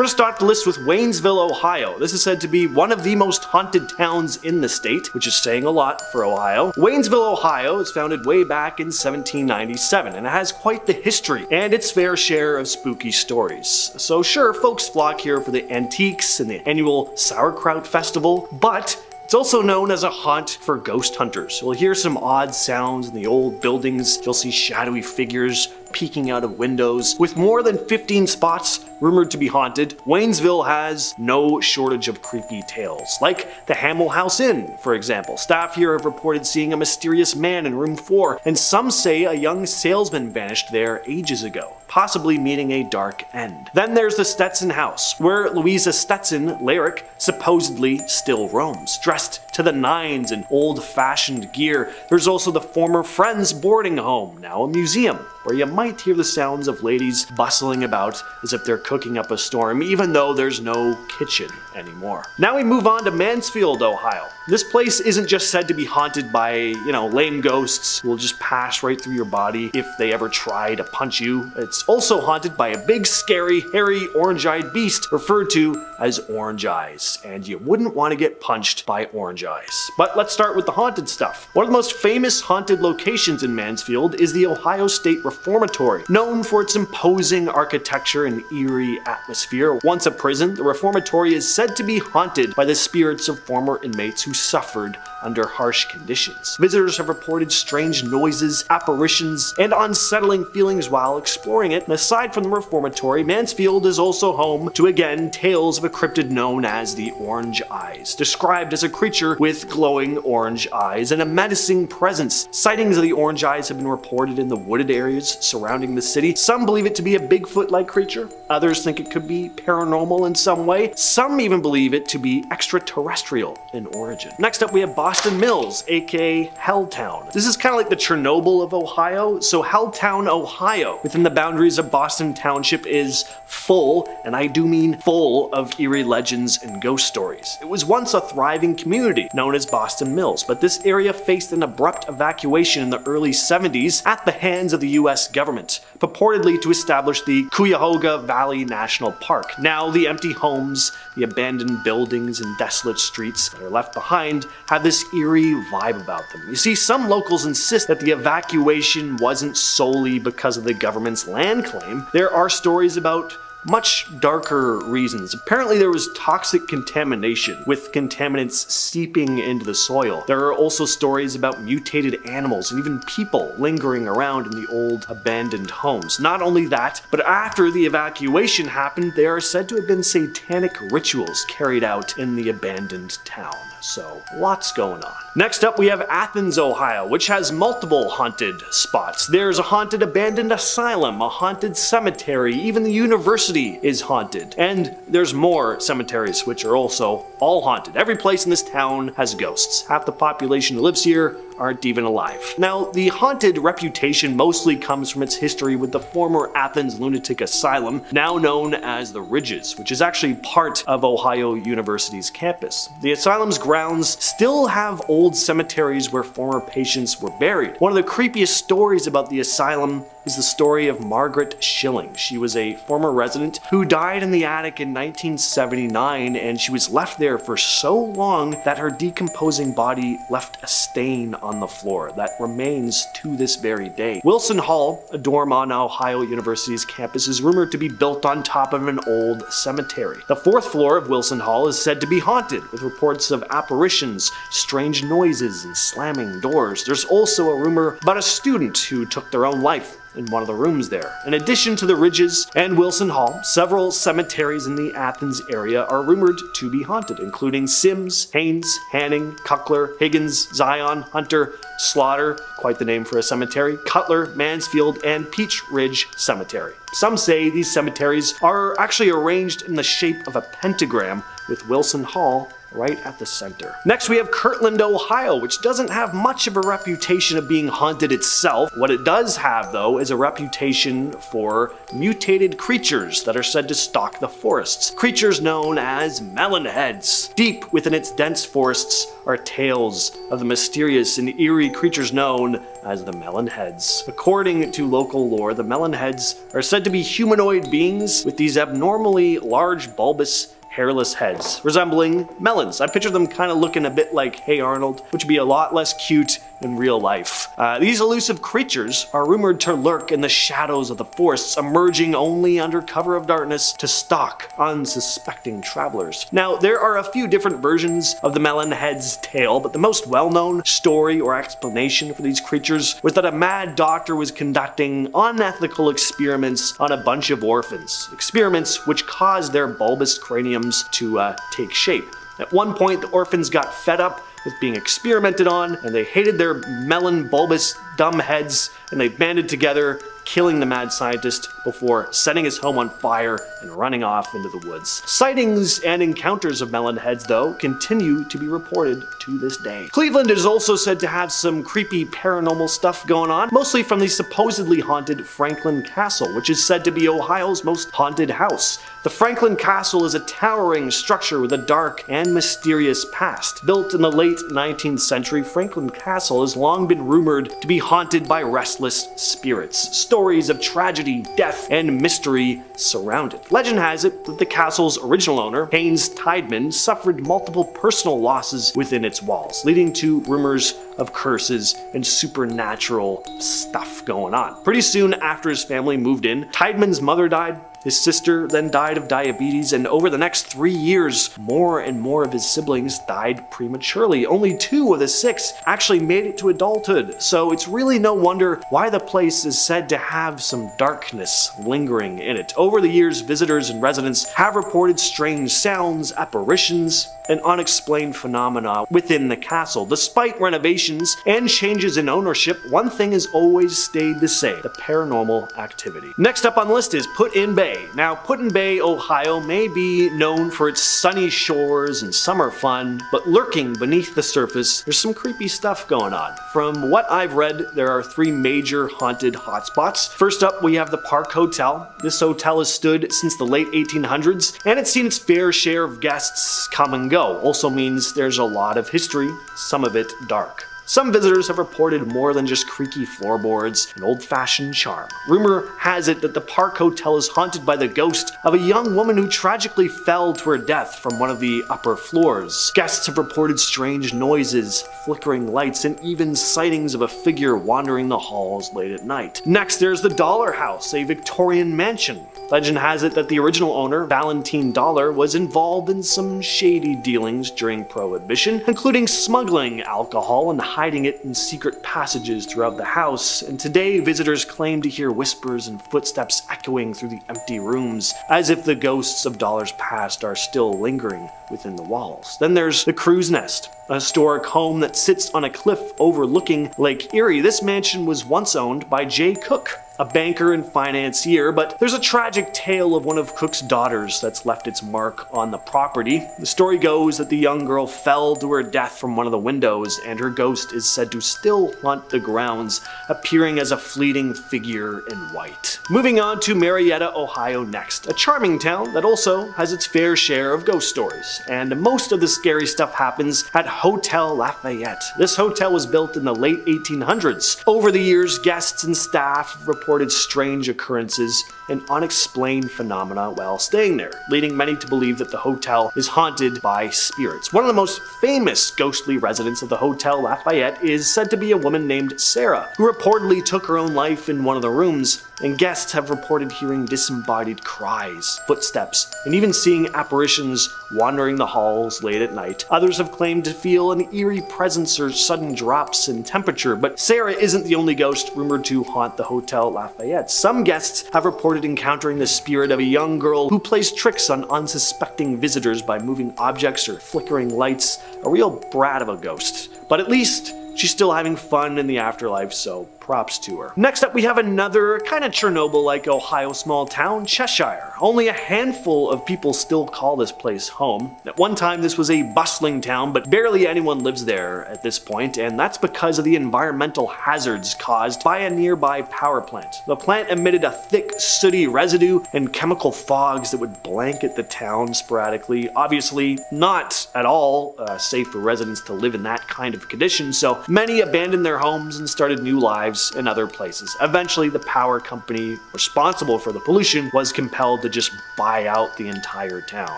We're going to start the list with Waynesville, Ohio. This is said to be one of the most haunted towns in the state, which is saying a lot for Ohio. Waynesville, Ohio is founded way back in 1797, and it has quite the history and its fair share of spooky stories. So sure, folks flock here for the antiques and the annual sauerkraut festival, but it's also known as a haunt for ghost hunters. You'll hear some odd sounds in the old buildings. You'll see shadowy figures peeking out of windows. With more than 15 spots rumored to be haunted, Waynesville has no shortage of creepy tales, like the Hamel House Inn, for example. Staff here have reported seeing a mysterious man in room 4, and some say a young salesman vanished there ages ago, possibly meeting a dark end. Then there's the Stetson House, where Louisa Stetson, Lyric, supposedly still roams, dressed to the nines in old-fashioned gear. There's also the former Friends boarding home, now a museum, where you might hear the sounds of ladies bustling about as if they're cooking up a storm, even though there's no kitchen anymore. Now we move on to Mansfield, Ohio. This place isn't just said to be haunted by, lame ghosts who will just pass right through your body if they ever try to punch you. It's also haunted by a big, scary, hairy, orange-eyed beast referred to as Orange Eyes, and you wouldn't want to get punched by Orange Eyes. But let's start with the haunted stuff. One of the most famous haunted locations in Mansfield is the Ohio State Reformatory, known for its imposing architecture and eerie atmosphere. Once a prison, the reformatory is said to be haunted by the spirits of former inmates who suffered under harsh conditions. Visitors have reported strange noises, apparitions, and unsettling feelings while exploring it. And aside from the reformatory, Mansfield is also home to, again, tales of a cryptid known as the Orange Eyes, described as a creature with glowing orange eyes and a menacing presence. Sightings of the Orange Eyes have been reported in the wooded areas surrounding the city. Some believe it to be a Bigfoot-like creature. Others think it could be paranormal in some way. Some even believe it to be extraterrestrial in origin. Next up, we have Boston Mills, aka Helltown. This is kind of like the Chernobyl of Ohio. So Helltown, Ohio, within the boundaries of Boston Township, is full, and I do mean full, of eerie legends and ghost stories. It was once a thriving community known as Boston Mills, but this area faced an abrupt evacuation in the early 70s at the hands of the US government, purportedly to establish the Cuyahoga Valley National Park. Now the empty homes, the abandoned buildings, and desolate streets that are left behind have this eerie vibe about them. You see, some locals insist that the evacuation wasn't solely because of the government's land claim. There are stories about much darker reasons. Apparently there was toxic contamination, with contaminants seeping into the soil. There are also stories about mutated animals and even people lingering around in the old abandoned homes. Not only that, but after the evacuation happened, there are said to have been satanic rituals carried out in the abandoned town. So, lots going on. Next up, we have Athens, Ohio, which has multiple haunted spots. There's a haunted abandoned asylum, a haunted cemetery, even the university is haunted. And there's more cemeteries which are also all haunted. Every place in this town has ghosts. Half the population who lives here aren't even alive. Now, the haunted reputation mostly comes from its history with the former Athens Lunatic Asylum, now known as the Ridges, which is actually part of Ohio University's campus. The asylum's grounds still have old cemeteries where former patients were buried. One of the creepiest stories about the asylum is the story of Margaret Schilling. She was a former resident who died in the attic in 1979, and she was left there for so long that her decomposing body left a stain on the floor that remains to this very day. Wilson Hall, a dorm on Ohio University's campus, is rumored to be built on top of an old cemetery. The 4th floor of Wilson Hall is said to be haunted, with reports of apparitions, strange noises, and slamming doors. There's also a rumor about a student who took their own life in one of the rooms there. In addition to the Ridges and Wilson Hall, several cemeteries in the Athens area are rumored to be haunted, including Sims, Haynes, Hanning, Cuckler, Higgins, Zion, Hunter, Slaughter, quite the name for a cemetery, Cutler, Mansfield, and Peach Ridge Cemetery. Some say these cemeteries are actually arranged in the shape of a pentagram, with Wilson Hall right at the center. Next we have Kirtland, Ohio, which doesn't have much of a reputation of being haunted itself. What it does have, though, is a reputation for mutated creatures that are said to stalk the forests. Creatures known as Melon Heads. Deep within its dense forests are tales of the mysterious and eerie creatures known as the Melon Heads. According to local lore, the Melon Heads are said to be humanoid beings with these abnormally large, bulbous, hairless heads, resembling melons. I picture them kind of looking a bit like Hey Arnold, which would be a lot less cute in real life. These elusive creatures are rumored to lurk in the shadows of the forests, emerging only under cover of darkness to stalk unsuspecting travelers. Now, there are a few different versions of the Melon Head's tale, but the most well-known story or explanation for these creatures was that a mad doctor was conducting unethical experiments on a bunch of orphans. Experiments which caused their bulbous craniums to take shape. At one point, the orphans got fed up with being experimented on, and they hated their melon bulbous dumb heads, and they banded together, killing the mad scientist before setting his home on fire and running off into the woods. Sightings and encounters of Melon Heads, though, continue to be reported to this day. Cleveland is also said to have some creepy paranormal stuff going on, mostly from the supposedly haunted Franklin Castle, which is said to be Ohio's most haunted house. The Franklin Castle is a towering structure with a dark and mysterious past. Built in the late 19th century, Franklin Castle has long been rumored to be haunted by restless spirits. Stories of tragedy, death, and mystery surround it. Legend has it that the castle's original owner, Haynes Tideman, suffered multiple personal losses within its walls, leading to rumors of curses and supernatural stuff going on. Pretty soon after his family moved in, Tideman's mother died. His sister then died of diabetes, and over the next 3 years, more and more of his siblings died prematurely. Only 2 of the 6 actually made it to adulthood, so it's really no wonder why the place is said to have some darkness lingering in it. Over the years, visitors and residents have reported strange sounds, apparitions, and unexplained phenomena within the castle. Despite renovations and changes in ownership, one thing has always stayed the same: the paranormal activity. Next up on the list is Put-in Bay. Now, Put-in Bay, Ohio may be known for its sunny shores and summer fun, but lurking beneath the surface, there's some creepy stuff going on. From what I've read, there are 3 major haunted hotspots. First up, we have the Park Hotel. This hotel has stood since the late 1800s, and it's seen its fair share of guests come and go. Also means there's a lot of history, some of it dark. Some visitors have reported more than just creaky floorboards and old-fashioned charm. Rumor has it that the Park Hotel is haunted by the ghost of a young woman who tragically fell to her death from one of the upper floors. Guests have reported strange noises, flickering lights, and even sightings of a figure wandering the halls late at night. Next, there's the Dollar House, a Victorian mansion. Legend has it that the original owner, Valentine Dollar, was involved in some shady dealings during Prohibition, including smuggling alcohol and hiding it in secret passages throughout the house, and today visitors claim to hear whispers and footsteps echoing through the empty rooms, as if the ghosts of Dollar's past are still lingering within the walls. Then there's the Crow's Nest, a historic home that sits on a cliff overlooking Lake Erie. This mansion was once owned by Jay Cook, a banker and financier, but there's a tragic tale of one of Cook's daughters that's left its mark on the property. The story goes that the young girl fell to her death from one of the windows, and her ghost is said to still haunt the grounds, appearing as a fleeting figure in white. Moving on to Marietta, Ohio next, a charming town that also has its fair share of ghost stories, and most of the scary stuff happens at Hotel Lafayette. This hotel was built in the late 1800s. Over the years, guests and staff reported strange occurrences and unexplained phenomena while staying there, leading many to believe that the hotel is haunted by spirits. One of the most famous ghostly residents of the Hotel Lafayette is said to be a woman named Sarah, who reportedly took her own life in one of the rooms, and guests have reported hearing disembodied cries, footsteps, and even seeing apparitions wandering the halls late at night. Others have claimed to feel an eerie presence or sudden drops in temperature, but Sarah isn't the only ghost rumored to haunt the Hotel Lafayette. Some guests have reported encountering the spirit of a young girl who plays tricks on unsuspecting visitors by moving objects or flickering lights. A real brat of a ghost. But at least she's still having fun in the afterlife, so props to her. Next up, we have another kind of Chernobyl-like Ohio small town, Cheshire. Only a handful of people still call this place home. At one time, this was a bustling town, but barely anyone lives there at this point, and that's because of the environmental hazards caused by a nearby power plant. The plant emitted a thick, sooty residue and chemical fogs that would blanket the town sporadically. Obviously, not at all safe for residents to live in that kind of condition, so many abandoned their homes and started new lives in other places. Eventually, the power company responsible for the pollution was compelled to just buy out the entire town.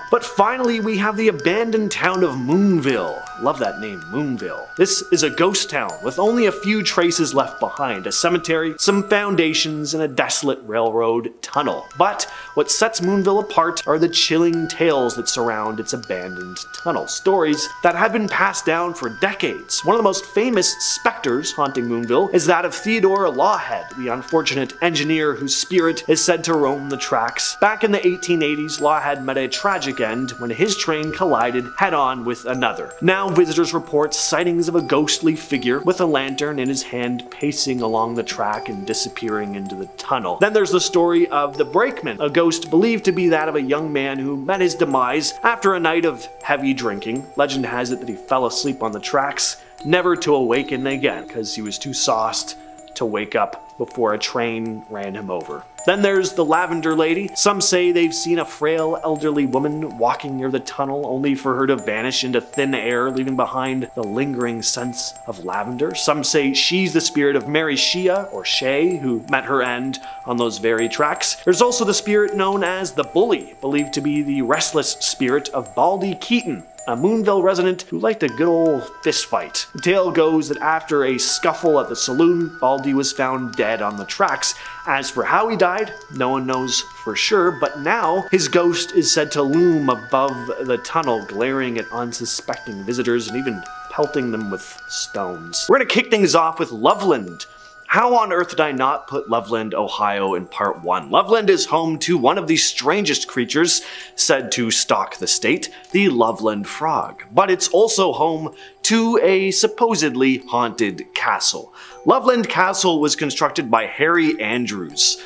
But finally, we have the abandoned town of Moonville. Love that name, Moonville. This is a ghost town with only a few traces left behind: a cemetery, some foundations, and a desolate railroad tunnel. But what sets Moonville apart are the chilling tales that surround its abandoned tunnel. Stories that have been passed down for decades. One of the most famous specters haunting Moonville is that of Theodore Lawhead, the unfortunate engineer whose spirit is said to roam the tracks. Back in the 1880s, Lawhead met a tragic end when his train collided head-on with another. Now visitors report sightings of a ghostly figure with a lantern in his hand pacing along the track and disappearing into the tunnel. Then there's the story of the Brakeman, a ghost believed to be that of a young man who met his demise after a night of heavy drinking. Legend has it that he fell asleep on the tracks, never to awaken again because he was too sauced to wake up before a train ran him over. Then there's the Lavender Lady. Some say they've seen a frail elderly woman walking near the tunnel only for her to vanish into thin air, leaving behind the lingering sense of lavender. Some say she's the spirit of Mary Shea or Shay, who met her end on those very tracks. There's also the spirit known as the Bully, believed to be the restless spirit of Baldy Keaton, a Moonville resident who liked a good old fist fight. The tale goes that after a scuffle at the saloon, Baldy was found dead on the tracks. As for how he died, no one knows for sure, but now his ghost is said to loom above the tunnel, glaring at unsuspecting visitors and even pelting them with stones. We're gonna kick things off with Loveland. How on earth did I not put Loveland, Ohio in part 1? Loveland is home to one of the strangest creatures said to stalk the state, the Loveland frog. But it's also home to a supposedly haunted castle. Loveland Castle was constructed by Harry Andrews.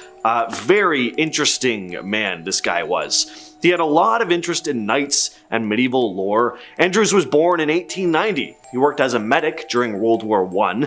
Very interesting man this guy was. He had a lot of interest in knights and medieval lore. Andrews was born in 1890. He worked as a medic during World War I.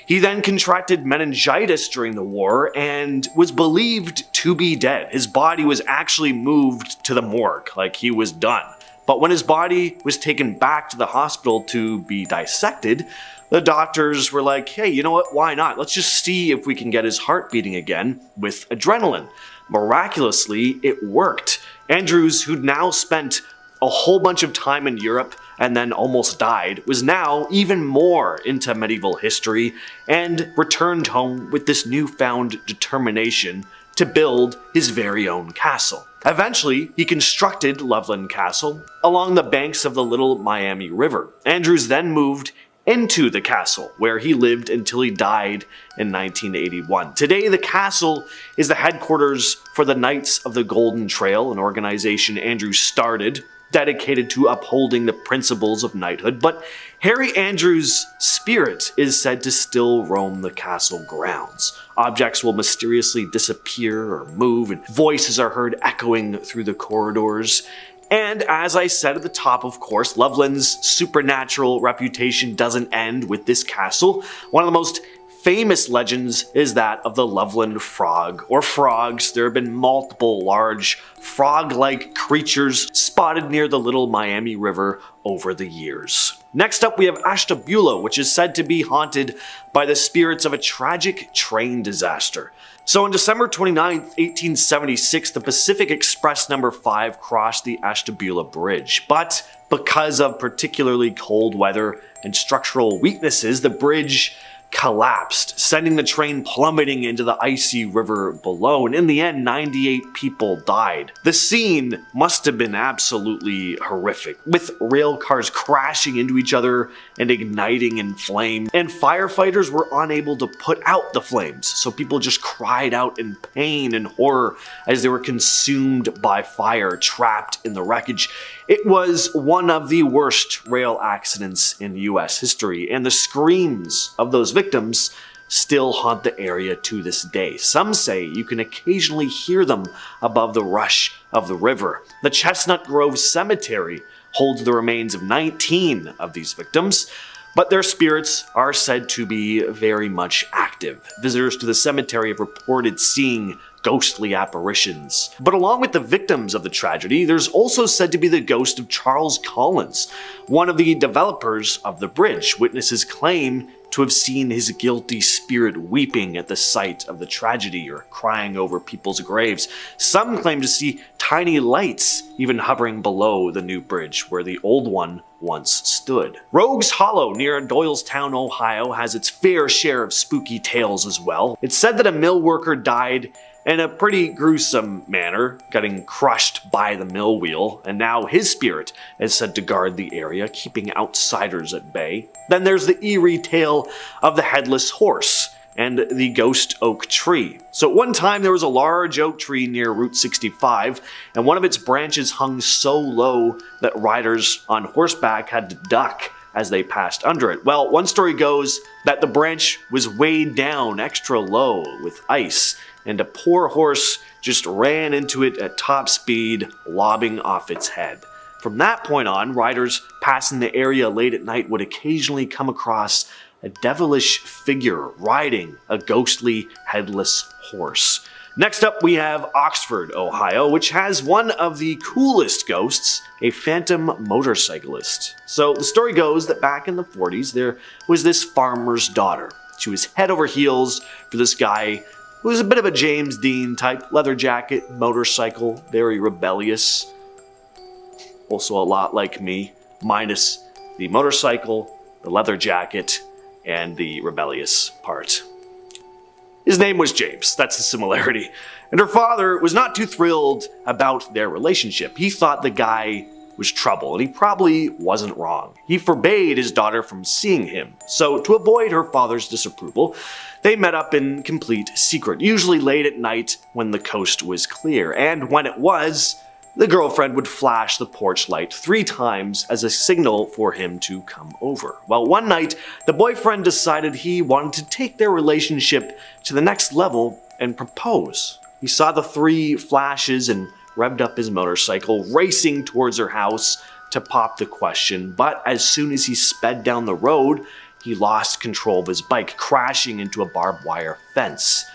He then contracted meningitis during the war and was believed to be dead. His body was actually moved to the morgue, like he was done. But when his body was taken back to the hospital to be dissected, the doctors were like, hey, you know what, why not? Let's just see if we can get his heart beating again with adrenaline. Miraculously, it worked. Andrews, who'd now spent a whole bunch of time in Europe and then almost died, was now even more into medieval history and returned home with this newfound determination to build his very own castle. Eventually, he constructed Loveland Castle along the banks of the Little Miami River. Andrews then moved into the castle, where he lived until he died in 1981. Today, the castle is the headquarters for the Knights of the Golden Trail, an organization Andrews started dedicated to upholding the principles of knighthood, but Harry Andrews' spirit is said to still roam the castle grounds. Objects will mysteriously disappear or move, and voices are heard echoing through the corridors. And as I said at the top, of course, Loveland's supernatural reputation doesn't end with this castle. One of the most famous legends is that of the Loveland frog, or frogs. There have been multiple large frog-like creatures spotted near the Little Miami River over the years. Next up, we have Ashtabula, which is said to be haunted by the spirits of a tragic train disaster. So on December 29, 1876, the Pacific Express No. 5 crossed the Ashtabula Bridge. But because of particularly cold weather and structural weaknesses, the bridge collapsed, sending the train plummeting into the icy river below, and in the end, 98 people died. The scene must have been absolutely horrific, with rail cars crashing into each other and igniting in flame, and firefighters were unable to put out the flames, so people just cried out in pain and horror as they were consumed by fire, trapped in the wreckage. It was one of the worst rail accidents in US history, and the screams of those victims still haunt the area to this day. Some say you can occasionally hear them above the rush of the river. The Chestnut Grove Cemetery holds the remains of 19 of these victims, but their spirits are said to be very much active. Visitors to the cemetery have reported seeing ghostly apparitions. But along with the victims of the tragedy, there's also said to be the ghost of Charles Collins, one of the developers of the bridge. Witnesses claim to have seen his guilty spirit weeping at the sight of the tragedy or crying over people's graves. Some claim to see tiny lights even hovering below the new bridge where the old one once stood. Rogues Hollow near Doylestown, Ohio has its fair share of spooky tales as well. It's said that a mill worker died in a pretty gruesome manner, getting crushed by the mill wheel, and now his spirit is said to guard the area, keeping outsiders at bay. Then there's the eerie tale of the headless horse and the ghost oak tree. So at one time there was a large oak tree near Route 65, and one of its branches hung so low that riders on horseback had to duck as they passed under it. Well, one story goes that the branch was weighed down extra low with ice, and a poor horse just ran into it at top speed, lobbing off its head. From that point on, riders passing the area late at night would occasionally come across a devilish figure riding a ghostly headless horse. Next up, we have Oxford, Ohio, which has one of the coolest ghosts, a phantom motorcyclist. So the story goes that back in the 40s, there was this farmer's daughter. She was head over heels for this guy who was a bit of a James Dean type, leather jacket, motorcycle, very rebellious. Also a lot like me, minus the motorcycle, the leather jacket, and the rebellious part. His name was James, that's the similarity. And her father was not too thrilled about their relationship. He thought the guy was trouble, and he probably wasn't wrong. He forbade his daughter from seeing him. So to avoid her father's disapproval, they met up in complete secret, usually late at night when the coast was clear. And when it was, the girlfriend would flash the porch light 3 times as a signal for him to come over. Well, one night, the boyfriend decided he wanted to take their relationship to the next level and propose. He saw the 3 flashes and revved up his motorcycle, racing towards her house to pop the question, but as soon as he sped down the road, he lost control of his bike, crashing into a barbed wire fence.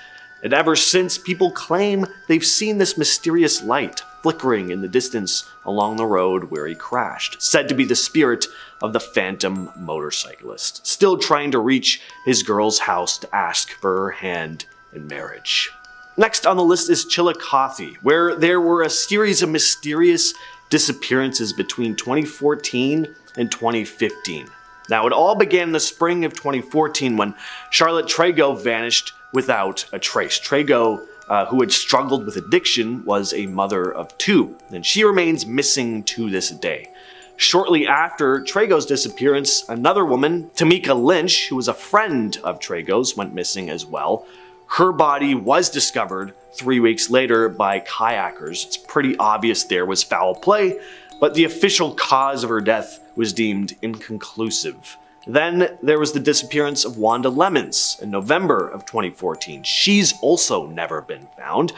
And ever since, people claim they've seen this mysterious light flickering in the distance along the road where he crashed, said to be the spirit of the phantom motorcyclist, still trying to reach his girl's house to ask for her hand in marriage. Next on the list is Chillicothe, where there were a series of mysterious disappearances between 2014 and 2015. Now, it all began in the spring of 2014 when Charlotte Trago vanished without a trace. Trago, who had struggled with addiction, was a mother of 2, and she remains missing to this day. Shortly after Trago's disappearance, another woman, Tamika Lynch, who was a friend of Trago's, went missing as well. Her body was discovered 3 weeks later by kayakers. It's pretty obvious there was foul play, but the official cause of her death was deemed inconclusive. Then there was the disappearance of Wanda Lemons in November of 2014. She's also never been found.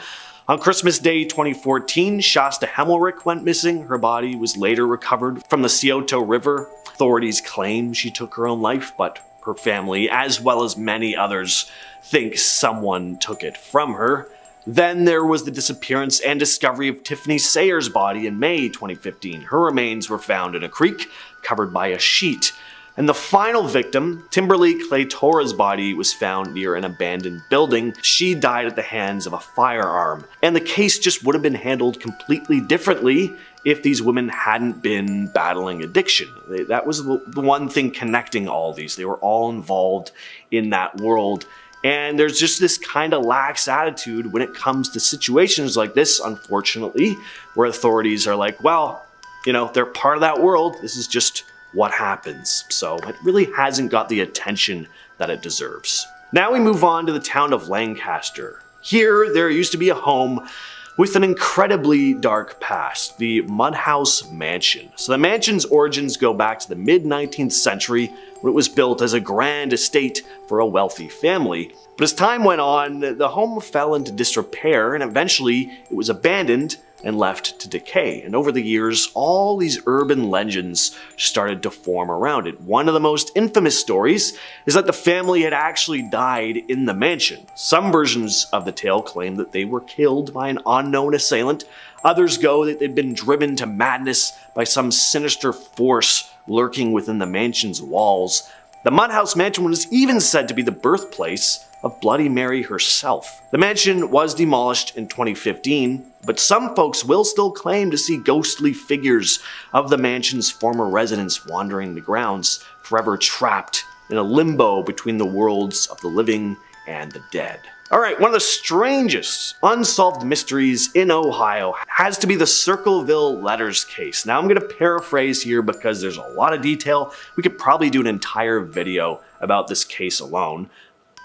On Christmas Day 2014, Shasta Hemmelrick went missing. Her body was later recovered from the Scioto River. Authorities claim she took her own life, but her family, as well as many others, think someone took it from her. Then there was the disappearance and discovery of Tiffany Sayers' body in May 2015. Her remains were found in a creek covered by a sheet. And the final victim, Timberly Claytora's body, was found near an abandoned building. She died at the hands of a firearm. And the case just would have been handled completely differently if these women hadn't been battling addiction. That was the one thing connecting all these. They were all involved in that world. And there's just this kind of lax attitude when it comes to situations like this, unfortunately, where authorities are like, well, you know, they're part of that world. This is just what happens. So it really hasn't got the attention that it deserves. Now we move on to the town of Lancaster. Here, there used to be a home with an incredibly dark past, the Mudhouse Mansion. So the mansion's origins go back to the mid-19th century when it was built as a grand estate for a wealthy family. But as time went on, the home fell into disrepair and eventually it was abandoned and left to decay. And over the years, all these urban legends started to form around it. One of the most infamous stories is that the family had actually died in the mansion. Some versions of the tale claim that they were killed by an unknown assailant. Others go that they'd been driven to madness by some sinister force lurking within the mansion's walls. The Mudhouse Mansion was even said to be the birthplace of Bloody Mary herself. The mansion was demolished in 2015, but some folks will still claim to see ghostly figures of the mansion's former residents wandering the grounds, forever trapped in a limbo between the worlds of the living and the dead. Alright, one of the strangest unsolved mysteries in Ohio has to be the Circleville Letters case. Now I'm going to paraphrase here because there's a lot of detail. We could probably do an entire video about this case alone,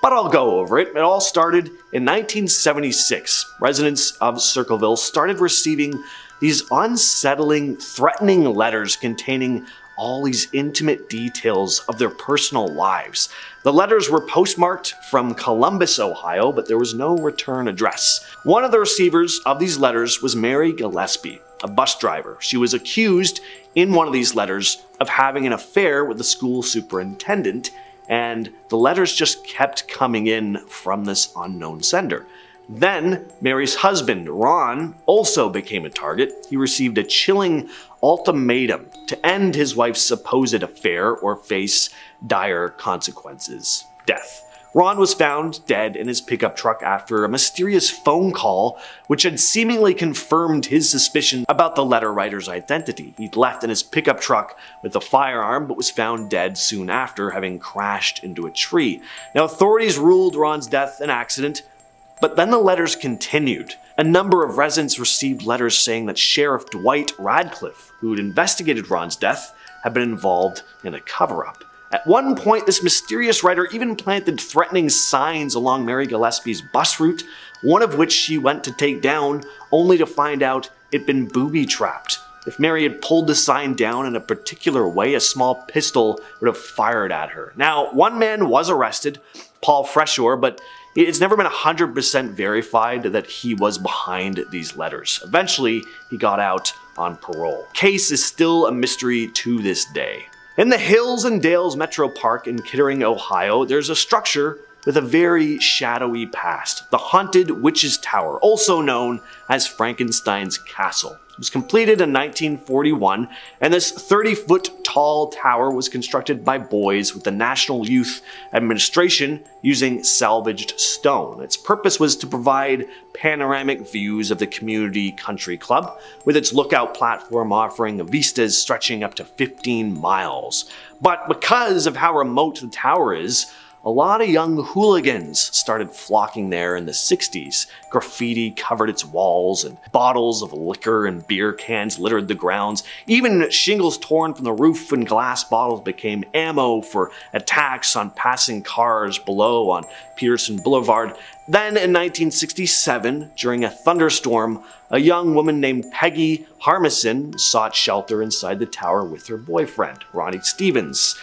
but I'll go over it. It all started in 1976. Residents of Circleville started receiving these unsettling, threatening letters containing all these intimate details of their personal lives. The letters were postmarked from Columbus, Ohio, but there was no return address. One of the receivers of these letters was Mary Gillespie, a bus driver. She was accused in one of these letters of having an affair with the school superintendent, and the letters just kept coming in from this unknown sender. Then, Mary's husband, Ron, also became a target. He received a chilling ultimatum to end his wife's supposed affair or face dire consequences: death. Ron was found dead in his pickup truck after a mysterious phone call which had seemingly confirmed his suspicion about the letter writer's identity. He'd left in his pickup truck with a firearm but was found dead soon after, having crashed into a tree. Now, authorities ruled Ron's death an accident, but then the letters continued. A number of residents received letters saying that Sheriff Dwight Radcliffe, who had investigated Ron's death, had been involved in a cover-up. At one point, this mysterious writer even planted threatening signs along Mary Gillespie's bus route, one of which she went to take down, only to find out it'd been booby-trapped. If Mary had pulled the sign down in a particular way, a small pistol would have fired at her. Now, one man was arrested, Paul Freshore, but it's never been 100% verified that he was behind these letters. Eventually, he got out on parole. Case is still a mystery to this day. In the Hills and Dales Metro Park in Kittering, Ohio, there's a structure with a very shadowy past, the Haunted Witch's Tower, also known as Frankenstein's Castle. It was completed in 1941, and this 30-foot tall tower was constructed by boys with the National Youth Administration using salvaged stone. Its purpose was to provide panoramic views of the community country club, with its lookout platform offering vistas stretching up to 15 miles. But because of how remote the tower is, a lot of young hooligans started flocking there in the 60s. Graffiti covered its walls, and bottles of liquor and beer cans littered the grounds. Even shingles torn from the roof and glass bottles became ammo for attacks on passing cars below on Peterson Boulevard. Then in 1967, during a thunderstorm, a young woman named Peggy Harmison sought shelter inside the tower with her boyfriend, Ronnie Stevens.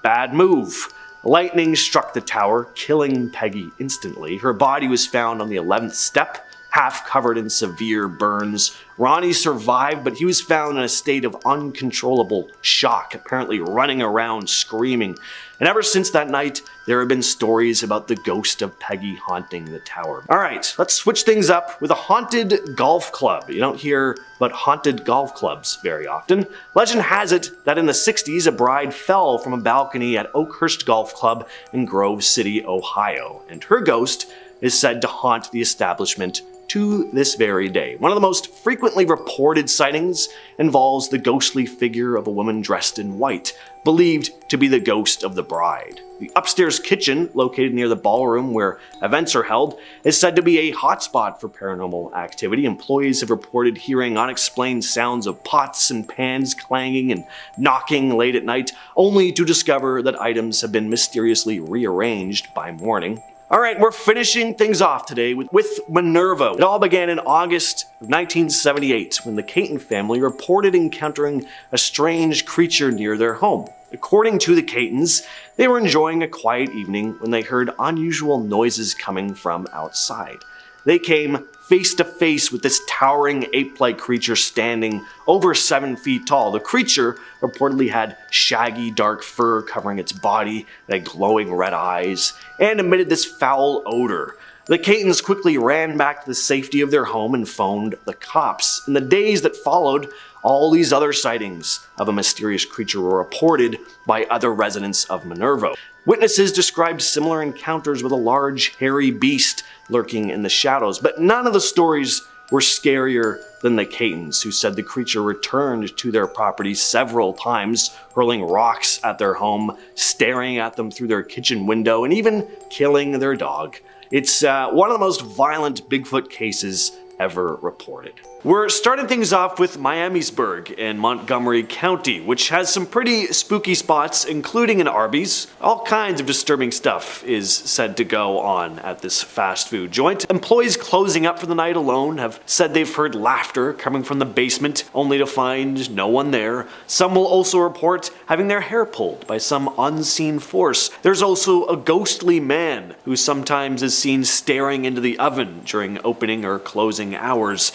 Bad move. Lightning struck the tower, killing Peggy instantly. Her body was found on the 11th step, half covered in severe burns. Ronnie survived, but he was found in a state of uncontrollable shock, apparently running around screaming. And ever since that night, there have been stories about the ghost of Peggy haunting the tower. Alright, let's switch things up with a haunted golf club. You don't hear about haunted golf clubs very often. Legend has it that in the 60s, a bride fell from a balcony at Oakhurst Golf Club in Grove City, Ohio, and her ghost is said to haunt the establishment to this very day. One of the most frequently reported sightings involves the ghostly figure of a woman dressed in white, believed to be the ghost of the bride. The upstairs kitchen, located near the ballroom where events are held, is said to be a hotspot for paranormal activity. Employees have reported hearing unexplained sounds of pots and pans clanging and knocking late at night, only to discover that items have been mysteriously rearranged by morning. Alright, we're finishing things off today with Minerva. It all began in August of 1978 when the Caton family reported encountering a strange creature near their home. According to the Catons, they were enjoying a quiet evening when they heard unusual noises coming from outside. They came face to face with this towering ape-like creature standing over 7 feet tall. The creature reportedly had shaggy dark fur covering its body, it had glowing red eyes, and emitted this foul odor. The Catons quickly ran back to the safety of their home and phoned the cops. In the days that followed, all these other sightings of a mysterious creature were reported by other residents of Minerva. Witnesses described similar encounters with a large, hairy beast lurking in the shadows, but none of the stories were scarier than the Catons, who said the creature returned to their property several times, hurling rocks at their home, staring at them through their kitchen window, and even killing their dog. It's one of the most violent Bigfoot cases ever reported. We're starting things off with Miamisburg in Montgomery County, which has some pretty spooky spots, including an Arby's. All kinds of disturbing stuff is said to go on at this fast food joint. Employees closing up for the night alone have said they've heard laughter coming from the basement, only to find no one there. Some will also report having their hair pulled by some unseen force. There's also a ghostly man who sometimes is seen staring into the oven during opening or closing hours.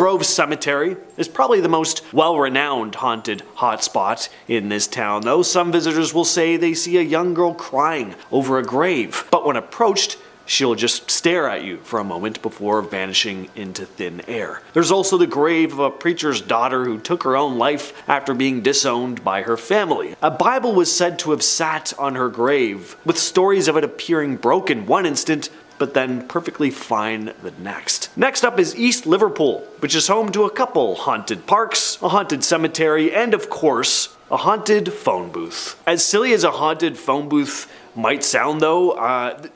Grove Cemetery is probably the most well-renowned haunted hotspot in this town, though some visitors will say they see a young girl crying over a grave, but when approached, she'll just stare at you for a moment before vanishing into thin air. There's also the grave of a preacher's daughter who took her own life after being disowned by her family. A Bible was said to have sat on her grave, with stories of it appearing broken one instant, but then perfectly fine the next. Next up is East Liverpool, which is home to a couple haunted parks, a haunted cemetery, and of course, a haunted phone booth. As silly as a haunted phone booth might sound though,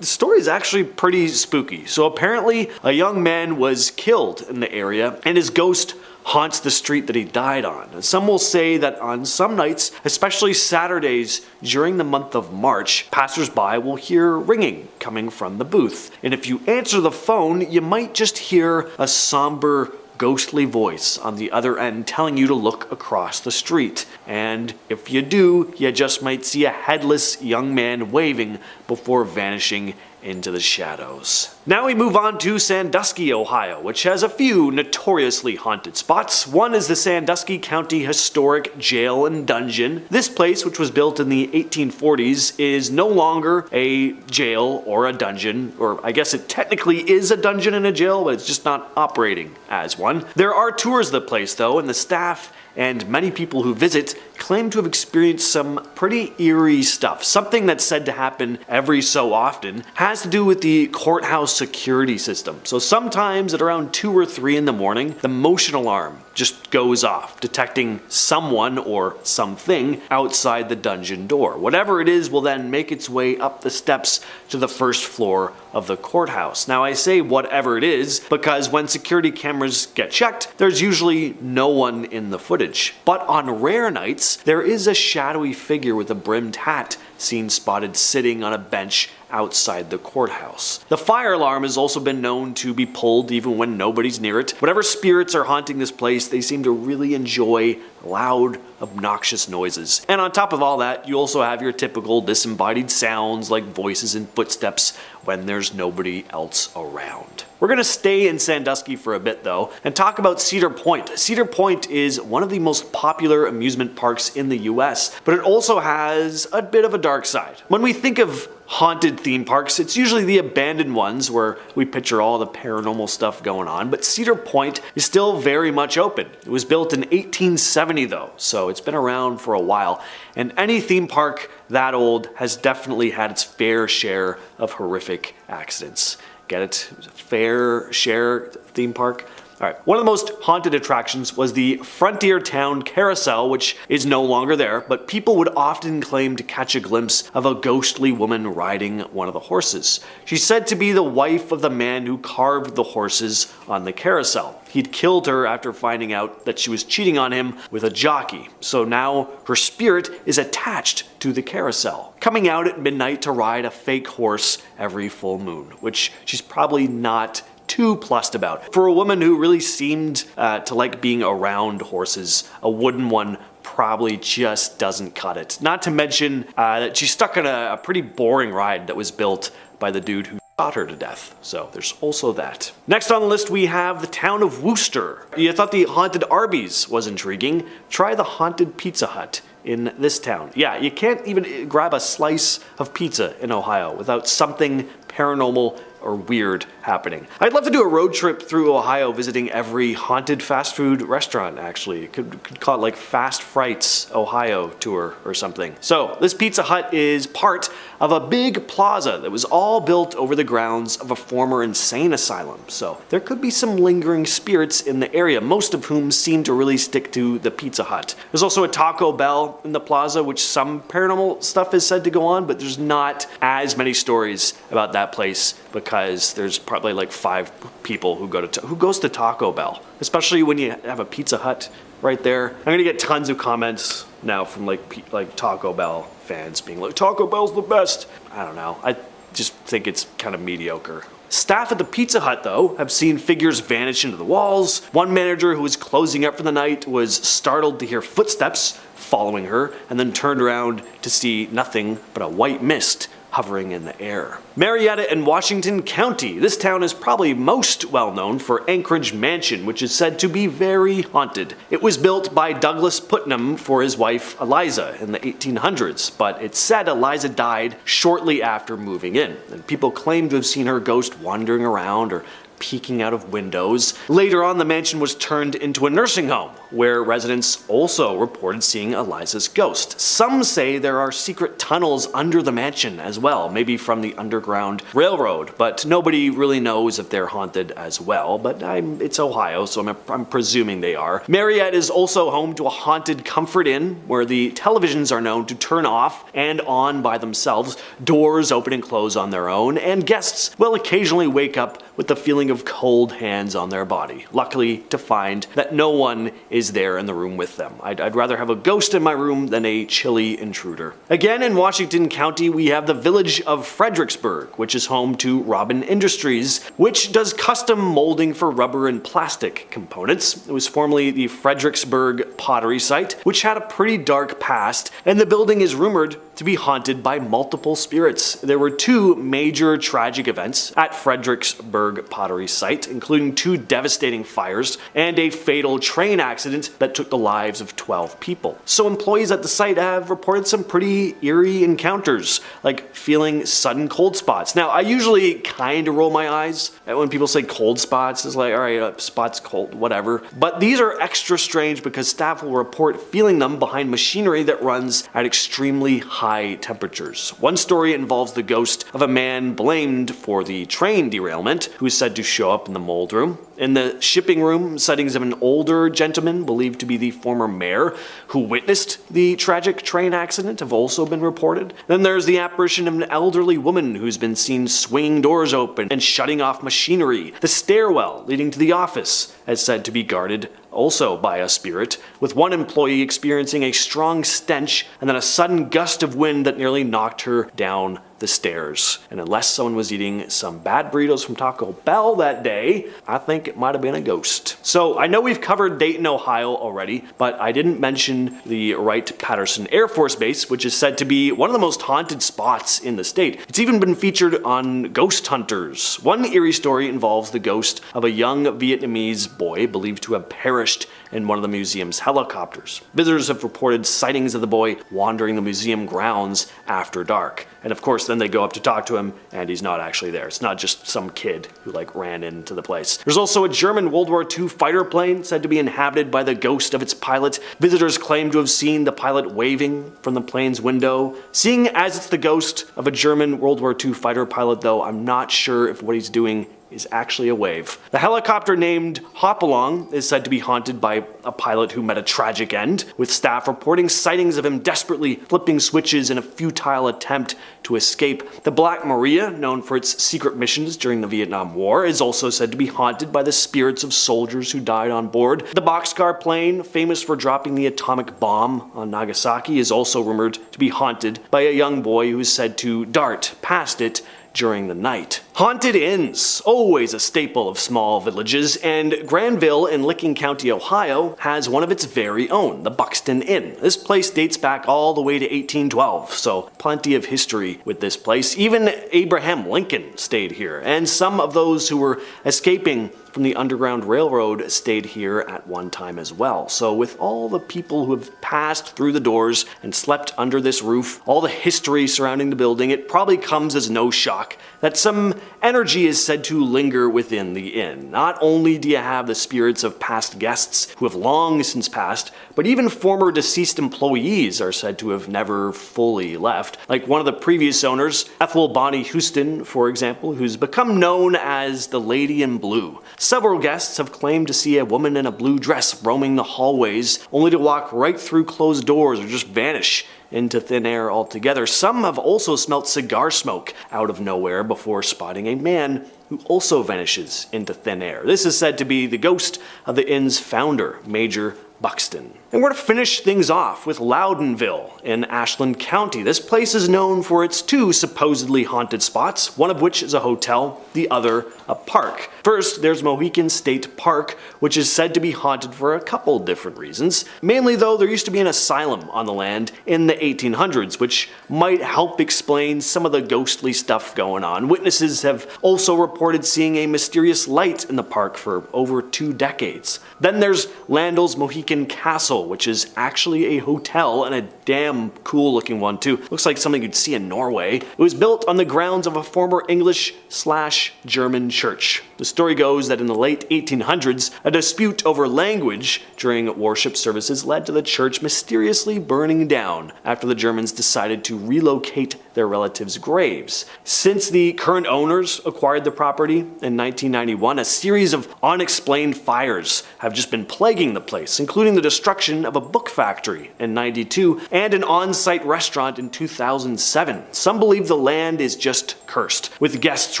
the story is actually pretty spooky. So apparently a young man was killed in the area and his ghost haunts the street that he died on. And some will say that on some nights, especially Saturdays during the month of March, passersby will hear ringing coming from the booth. And if you answer the phone, you might just hear a somber, ghostly voice on the other end telling you to look across the street. And if you do, you just might see a headless young man waving before vanishing into the shadows. Now we move on to Sandusky, Ohio, which has a few notoriously haunted spots. One is the Sandusky County Historic Jail and Dungeon. This place, which was built in the 1840s, is no longer a jail or a dungeon, or I guess it technically is a dungeon and a jail, but it's just not operating as one. There are tours of the place though, and the staff and many people who visit claim to have experienced some pretty eerie stuff. Something that's said to happen every so often has to do with the courthouse security system. So sometimes at around 2 or 3 in the morning, the motion alarm just goes off, detecting someone or something outside the dungeon door. Whatever it is will then make its way up the steps to the first floor of the courthouse. Now I say whatever it is because when security cameras get checked, there's usually no one in the footage. But on rare nights, there is a shadowy figure with a brimmed hat seen spotted sitting on a bench outside the courthouse. The fire alarm has also been known to be pulled even when nobody's near it. Whatever spirits are haunting this place, they seem to really enjoy loud, obnoxious noises. And on top of all that, you also have your typical disembodied sounds like voices and footsteps when there's nobody else around. We're gonna stay in Sandusky for a bit though, and talk about Cedar Point. Cedar Point is one of the most popular amusement parks in the US, but it also has a bit of a dark side. When we think of haunted theme parks, it's usually the abandoned ones where we picture all the paranormal stuff going on, but Cedar Point is still very much open. It was built in 1870 though, so it's been around for a while, and any theme park that old has definitely had its fair share of horrific accidents. Get it? It was a fair share theme park. Alright, one of the most haunted attractions was the Frontier Town Carousel, which is no longer there, but people would often claim to catch a glimpse of a ghostly woman riding one of the horses. She's said to be the wife of the man who carved the horses on the carousel. He'd killed her after finding out that she was cheating on him with a jockey, so now her spirit is attached to the carousel, coming out at midnight to ride a fake horse every full moon, which she's probably not too plussed about. For a woman who really seemed to like being around horses, a wooden one probably just doesn't cut it. Not to mention that she's stuck on a pretty boring ride that was built by the dude who shot her to death. So there's also that. Next on the list we have the town of Worcester. You thought the haunted Arby's was intriguing? Try the haunted Pizza Hut in this town. Yeah, you can't even grab a slice of pizza in Ohio without something paranormal or weird happening. I'd love to do a road trip through Ohio visiting every haunted fast food restaurant, actually. Could call it like Fast Frights Ohio tour or something. So this Pizza Hut is part of a big plaza that was all built over the grounds of a former insane asylum. So there could be some lingering spirits in the area, most of whom seem to really stick to the Pizza Hut. There's also a Taco Bell in the plaza, which some paranormal stuff is said to go on, but there's not as many stories about that place because there's probably like 5 people who goes to Taco Bell, especially when you have a Pizza Hut right there. I'm gonna get tons of comments now from like Taco Bell fans being like, Taco Bell's the best. I don't know. I just think it's kind of mediocre. Staff at the Pizza Hut, though, have seen figures vanish into the walls. One manager who was closing up for the night was startled to hear footsteps following her and then turned around to see nothing but a white mist hovering in the air. Marietta in Washington County. This town is probably most well known for Anchorage Mansion, which is said to be very haunted. It was built by Douglas Putnam for his wife Eliza in the 1800s, but it's said Eliza died shortly after moving in, and people claim to have seen her ghost wandering around or peeking out of windows. Later on, the mansion was turned into a nursing home, where residents also reported seeing Eliza's ghost. Some say there are secret tunnels under the mansion as well, maybe from the Underground Railroad, but nobody really knows if they're haunted as well, but it's Ohio, so I'm presuming they are. Marietta is also home to a haunted Comfort Inn, where the televisions are known to turn off and on by themselves, doors open and close on their own, and guests will occasionally wake up with the feeling of cold hands on their body, luckily to find that no one is there in the room with them. I'd rather have a ghost in my room than a chilly intruder. Again, in Washington County, we have the village of Fredericksburg, which is home to Robin Industries, which does custom molding for rubber and plastic components. It was formerly the Fredericksburg Pottery site, which had a pretty dark past, and the building is rumored to be haunted by multiple spirits. There were 2 major tragic events at Fredericksburg Pottery site, including 2 devastating fires and a fatal train accident that took the lives of 12 people. So employees at the site have reported some pretty eerie encounters, like feeling sudden cold spots. Now, I usually kind of roll my eyes when people say cold spots. It's like, all right, spot's cold, whatever. But these are extra strange because staff will report feeling them behind machinery that runs at extremely high temperatures. One story involves the ghost of a man blamed for the train derailment, who is said to show up in the mold room. In the shipping room, sightings of an older gentleman believed to be the former mayor who witnessed the tragic train accident have also been reported. Then there's the apparition of an elderly woman who's been seen swinging doors open and shutting off machinery. The stairwell leading to the office is said to be guarded also by a spirit, with one employee experiencing a strong stench and then a sudden gust of wind that nearly knocked her down the stairs. And unless someone was eating some bad burritos from Taco Bell that day, I think it might have been a ghost. So I know we've covered Dayton, Ohio already, but I didn't mention the Wright Patterson Air Force Base, which is said to be one of the most haunted spots in the state. It's even been featured on Ghost Hunters. One eerie story involves the ghost of a young Vietnamese boy believed to have perished in one of the museum's helicopters. Visitors have reported sightings of the boy wandering the museum grounds after dark. And of course, then they go up to talk to him, and he's not actually there. It's not just some kid who ran into the place. There's also a German World War II fighter plane said to be inhabited by the ghost of its pilot. Visitors claim to have seen the pilot waving from the plane's window. Seeing as it's the ghost of a German World War II fighter pilot, though, I'm not sure if what he's doing is actually a wave. The helicopter named Hopalong is said to be haunted by a pilot who met a tragic end, with staff reporting sightings of him desperately flipping switches in a futile attempt to escape. The Black Maria, known for its secret missions during the Vietnam War, is also said to be haunted by the spirits of soldiers who died on board. The Boxcar plane, famous for dropping the atomic bomb on Nagasaki, is also rumored to be haunted by a young boy who is said to dart past it during the night. Haunted inns, always a staple of small villages, and Granville in Licking County, Ohio, has one of its very own, the Buxton Inn. This place dates back all the way to 1812, so plenty of history with this place. Even Abraham Lincoln stayed here, and some of those who were escaping from the Underground Railroad stayed here at one time as well. So with all the people who have passed through the doors and slept under this roof, all the history surrounding the building, it probably comes as no shock that some energy is said to linger within the inn. Not only do you have the spirits of past guests who have long since passed, but even former deceased employees are said to have never fully left. Like one of the previous owners, Ethel Bonnie Houston, for example, who's become known as the Lady in Blue. Several guests have claimed to see a woman in a blue dress roaming the hallways, only to walk right through closed doors or just vanish into thin air altogether. Some have also smelt cigar smoke out of nowhere before spotting a man who also vanishes into thin air. This is said to be the ghost of the inn's founder, Major Buxton. And we're to finish things off with Loudonville in Ashland County. This place is known for its two supposedly haunted spots, one of which is a hotel, the other a park. First, there's Mohican State Park, which is said to be haunted for a couple different reasons. Mainly though, there used to be an asylum on the land in the 1800s, which might help explain some of the ghostly stuff going on. Witnesses have also reported seeing a mysterious light in the park for over 2 decades. Then there's Landell's Mohican Castle, which is actually a hotel, and a damn cool looking one too. Looks like something you'd see in Norway. It was built on the grounds of a former English/German church. The story goes that in the late 1800s, a dispute over language during worship services led to the church mysteriously burning down after the Germans decided to relocate their relatives' graves. Since the current owners acquired the property in 1991, a series of unexplained fires have just been plaguing the place, including the destruction of a book factory in 92 and an on-site restaurant in 2007. Some believe the land is just cursed, with guests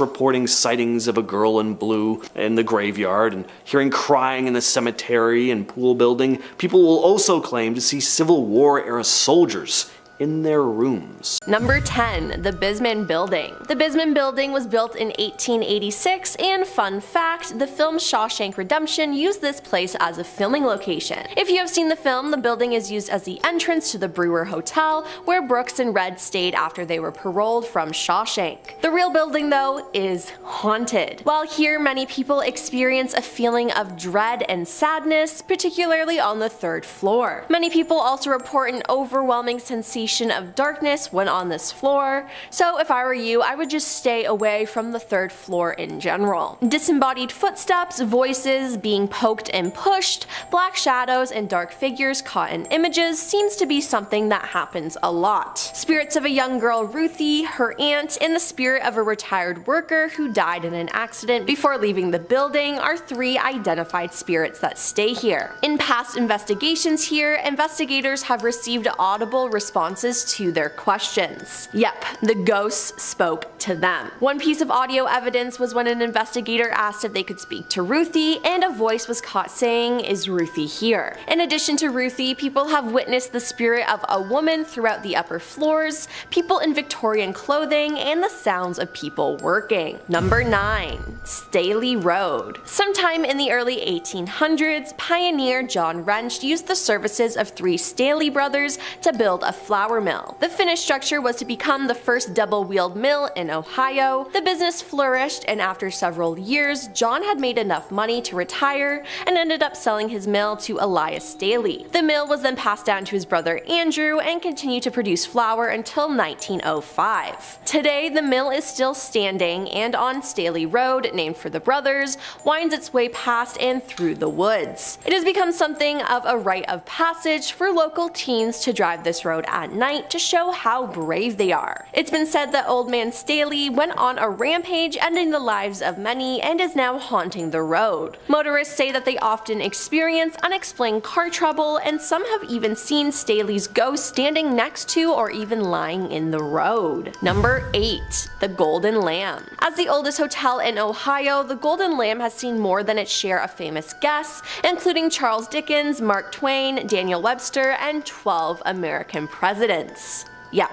reporting sightings of a girl in blue in the graveyard and hearing crying in the cemetery and pool building. People will also claim to see Civil War era soldiers in their rooms. Number 10. The Bisman Building. The Bisman Building was built in 1886, and fun fact, the film Shawshank Redemption used this place as a filming location. If you have seen the film, the building is used as the entrance to the Brewer Hotel, where Brooks and Red stayed after they were paroled from Shawshank. The real building, though, is haunted. While here many people experience a feeling of dread and sadness, particularly on the 3rd floor. Many people also report an overwhelming sensation of darkness when on this floor, so if I were you, I would just stay away from the 3rd floor in general. Disembodied footsteps, voices, being poked and pushed, black shadows, and dark figures caught in images seems to be something that happens a lot. Spirits of a young girl Ruthie, her aunt, and the spirit of a retired worker who died in an accident before leaving the building are 3 identified spirits that stay here. In past investigations here, investigators have received audible responses to their questions. Yep, the ghosts spoke to them. One piece of audio evidence was when an investigator asked if they could speak to Ruthie, and a voice was caught saying, "Is Ruthie here?" In addition to Ruthie, people have witnessed the spirit of a woman throughout the upper floors, people in Victorian clothing, and the sounds of people working. Number 9. Staley Road. Sometime in the early 1800s, pioneer John Wrench used the services of 3 Staley brothers to build a flour mill. The finished structure was to become the first double-wheeled mill in Ohio. The business flourished, and after several years, John had made enough money to retire and ended up selling his mill to Elias Staley. The mill was then passed down to his brother Andrew and continued to produce flour until 1905. Today, the mill is still standing, and on Staley Road, named for the brothers, winds its way past and through the woods. It has become something of a rite of passage for local teens to drive this road at night to show how brave they are. It's been said that Old Man Staley Staley went on a rampage, ending the lives of many, and is now haunting the road. Motorists say that they often experience unexplained car trouble, and some have even seen Staley's ghost standing next to or even lying in the road. Number 8. The Golden Lamb. As the oldest hotel in Ohio, the Golden Lamb has seen more than its share of famous guests, including Charles Dickens, Mark Twain, Daniel Webster, and 12 American presidents. Yeah.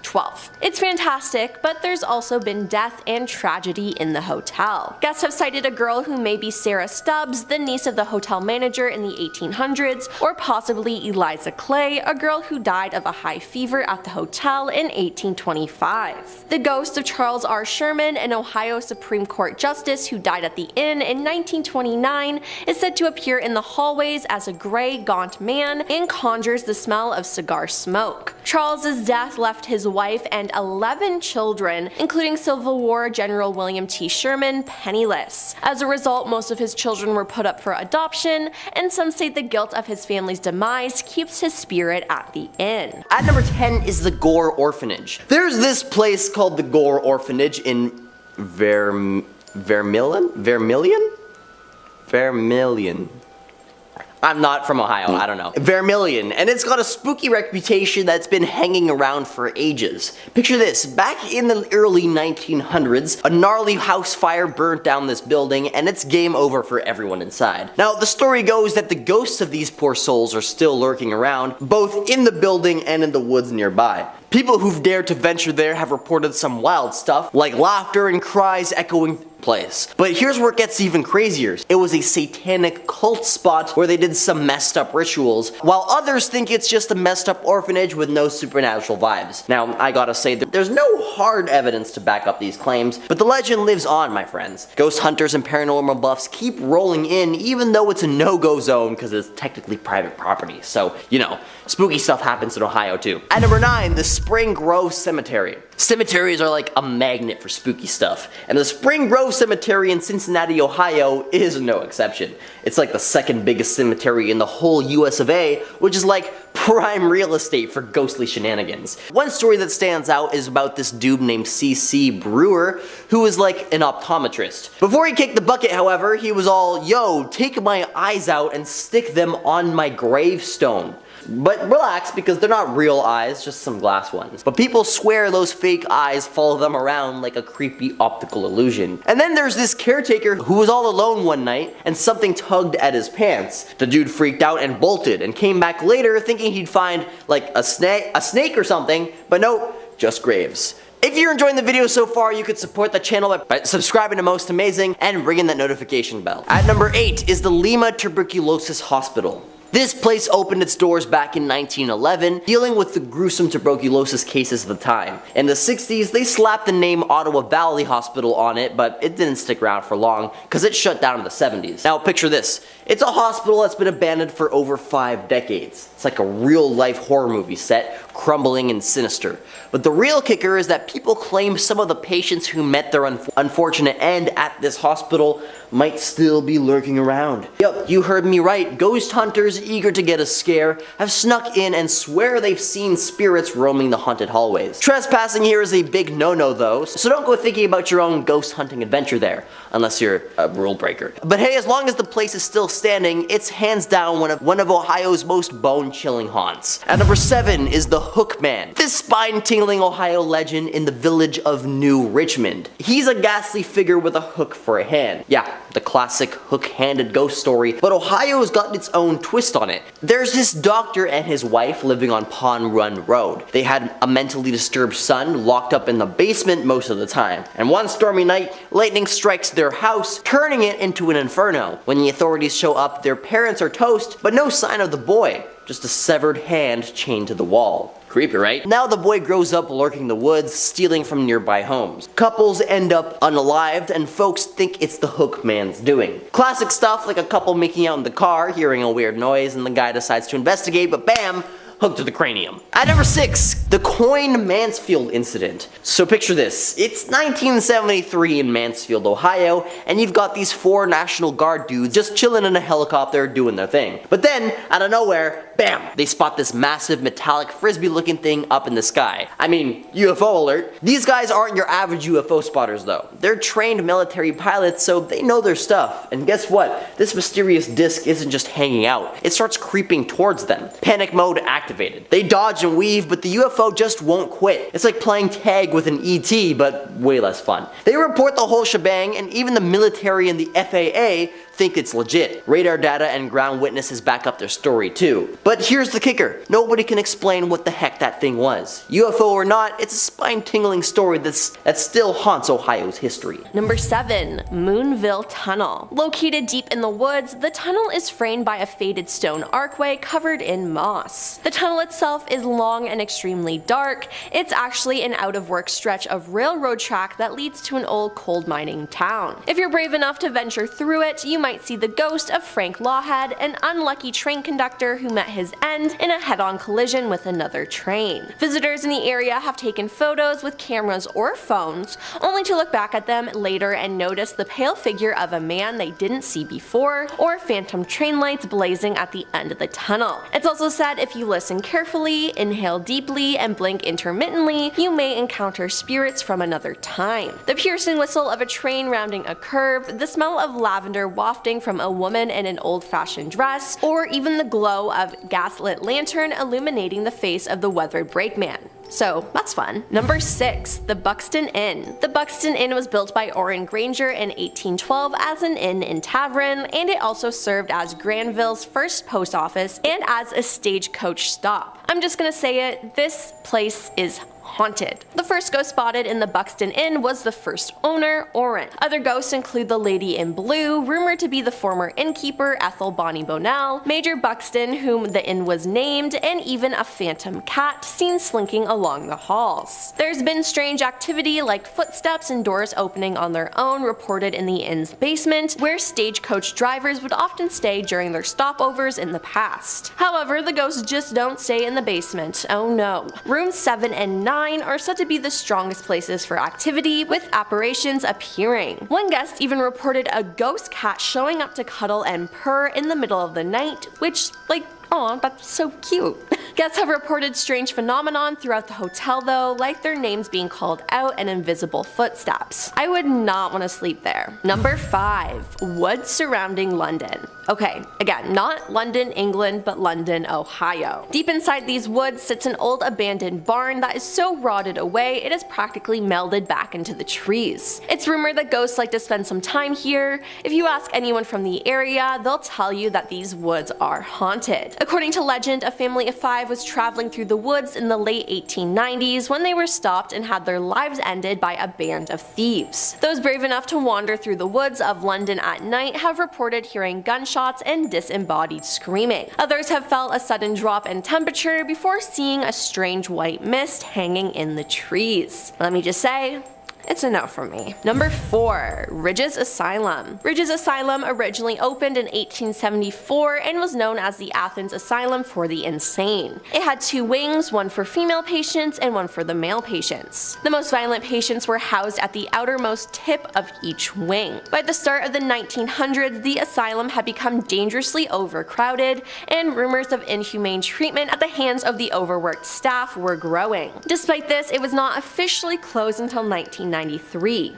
12. It's fantastic, but there's also been death and tragedy in the hotel. Guests have cited a girl who may be Sarah Stubbs, the niece of the hotel manager in the 1800s, or possibly Eliza Clay, a girl who died of a high fever at the hotel in 1825. The ghost of Charles R. Sherman, an Ohio Supreme Court justice who died at the inn in 1929, is said to appear in the hallways as a gray, gaunt man and conjures the smell of cigar smoke. Charles's death left his wife and 11 children, including Civil War General William T. Sherman, penniless. As a result, most of his children were put up for adoption, and some say the guilt of his family's demise keeps his spirit at the inn. At number 10 is the Gore Orphanage. There's this place called the Gore Orphanage in Vermilion? I'm not from Ohio, I don't know. Vermilion, and it's got a spooky reputation that's been hanging around for ages. Picture this, back in the early 1900s, a gnarly house fire burnt down this building, and it's game over for everyone inside. Now, the story goes that the ghosts of these poor souls are still lurking around, both in the building and in the woods nearby. People who've dared to venture there have reported some wild stuff, like laughter and cries echoing place. But here's where it gets even crazier. It was a satanic cult spot where they did some messed up rituals, while others think it's just a messed up orphanage with no supernatural vibes. Now, I gotta say that there's no hard evidence to back up these claims, but the legend lives on, my friends. Ghost hunters and paranormal buffs keep rolling in, even though it's a no-go zone because it's technically private property. So, you know, spooky stuff happens in Ohio too. At number 9, the Spring Grove Cemetery. Cemeteries are like a magnet for spooky stuff, and the Spring Grove Cemetery in Cincinnati, Ohio is no exception. It's like the second biggest cemetery in the whole US of A, which is like prime real estate for ghostly shenanigans. One story that stands out is about this dude named C.C. Brewer, who is like an optometrist. Before he kicked the bucket, however, he was all, yo, take my eyes out and stick them on my gravestone. But relax, because they're not real eyes, just some glass ones. But people swear those fake eyes follow them around like a creepy optical illusion. And then there's this caretaker who was all alone one night and something tugged at his pants. The dude freaked out and bolted and came back later thinking he'd find like a snake or something, but no, just graves. If you're enjoying the video so far, you could support the channel by subscribing to Most Amazing and ringing that notification bell. At number 8 is the Lima Tuberculosis Hospital. This place opened its doors back in 1911, dealing with the gruesome tuberculosis cases of the time. In the 60s, they slapped the name Ottawa Valley Hospital on it, but it didn't stick around for long, because it shut down in the 70s. Now picture this, it's a hospital that's been abandoned for over 5 decades. It's like a real-life horror movie set, crumbling and sinister. But the real kicker is that people claim some of the patients who met their unfortunate end at this hospital might still be lurking around. Yup, you heard me right. Ghost hunters eager to get a scare have snuck in and swear they've seen spirits roaming the haunted hallways. Trespassing here is a big no-no though, so don't go thinking about your own ghost hunting adventure there, unless you're a rule breaker. But hey, as long as the place is still standing, it's hands down one of Ohio's most bone-chilling haunts. At number 7 is the Hookman. This spine-tingling Ohio legend in the village of New Richmond. He's a ghastly figure with a hook for a hand. Yeah, the classic hook-handed ghost story, but Ohio's got its own twist on it. There's this doctor and his wife living on Pond Run Road. They had a mentally disturbed son locked up in the basement most of the time. And one stormy night, lightning strikes their house, turning it into an inferno. When the authorities show up, their parents are toast, but no sign of the boy. Just a severed hand chained to the wall. Creepy, right? Now the boy grows up lurking the woods, stealing from nearby homes. Couples end up unalived, and folks think it's the Hookman's doing. Classic stuff, like a couple making out in the car, hearing a weird noise, and the guy decides to investigate, but bam! hooked to the cranium. At number 6, the Coyne Mansfield incident. So picture this, it's 1973 in Mansfield, Ohio, and you've got these 4 National Guard dudes just chilling in a helicopter doing their thing. But then, out of nowhere, bam, they spot this massive metallic frisbee looking thing up in the sky. I mean, UFO alert. These guys aren't your average UFO spotters though. They're trained military pilots, so they know their stuff. And guess what? This mysterious disc isn't just hanging out. It starts creeping towards them. Panic mode activated. They dodge and weave, but the UFO just won't quit. It's like playing tag with an ET, but way less fun. They report the whole shebang, and even the military and the FAA think it's legit. Radar data and ground witnesses back up their story too. But here's the kicker. Nobody can explain what the heck that thing was. UFO or not, it's a spine-tingling story that still haunts Ohio's history. Number 7. Moonville Tunnel. Located deep in the woods, the tunnel is framed by a faded stone archway covered in moss. The tunnel itself is long and extremely dark. It's actually an out-of-work stretch of railroad track that leads to an old coal mining town. If you're brave enough to venture through it, you might see the ghost of Frank Lawhead, an unlucky train conductor who met his end in a head-on collision with another train. Visitors in the area have taken photos with cameras or phones, only to look back at them later and notice the pale figure of a man they didn't see before, or phantom train lights blazing at the end of the tunnel. It's also said if you listen carefully, inhale deeply, and blink intermittently, you may encounter spirits from another time. The piercing whistle of a train rounding a curve, the smell of lavender wafting from a woman in an old-fashioned dress, or even the glow of gaslit lantern illuminating the face of the weathered brakeman. So that's fun. Number 6. The Buxton Inn. The Buxton Inn was built by Orrin Granger in 1812 as an inn and tavern, and it also served as Granville's first post office and as a stagecoach stop. I'm just gonna say it, this place is haunted. The first ghost spotted in the Buxton Inn was the first owner, Orrin. Other ghosts include the Lady in Blue, rumored to be the former innkeeper Ethel Bonnie Bonnell, Major Buxton, whom the inn was named, and even a phantom cat seen slinking along the halls. There's been strange activity like footsteps and doors opening on their own reported in the inn's basement, where stagecoach drivers would often stay during their stopovers in the past. However, the ghosts just don't stay in the basement. Oh no. Rooms 7 and 9 are said to be the strongest places for activity, with apparitions appearing. One guest even reported a ghost cat showing up to cuddle and purr in the middle of the night, which, like, aw, that's so cute. Guests have reported strange phenomenon throughout the hotel though, like their names being called out and invisible footsteps. I would not want to sleep there. Number 5. Woods surrounding London. Okay, again, not London, England, but London, Ohio. Deep inside these woods sits an old abandoned barn that is so rotted away it is practically melded back into the trees. It's rumored that ghosts like to spend some time here. If you ask anyone from the area, they'll tell you that these woods are haunted. According to legend, a family of 5 was traveling through the woods in the late 1890s when they were stopped and had their lives ended by a band of thieves. Those brave enough to wander through the woods of London at night have reported hearing gunshots and disembodied screaming. Others have felt a sudden drop in temperature before seeing a strange white mist hanging in the trees. Let me just say, it's a no from me. Number 4. Ridges Asylum. Ridges Asylum originally opened in 1874 and was known as the Athens Asylum for the Insane. It had 2 wings, one for female patients and one for the male patients. The most violent patients were housed at the outermost tip of each wing. By the start of the 1900s, the asylum had become dangerously overcrowded, and rumors of inhumane treatment at the hands of the overworked staff were growing. Despite this, it was not officially closed until 1993.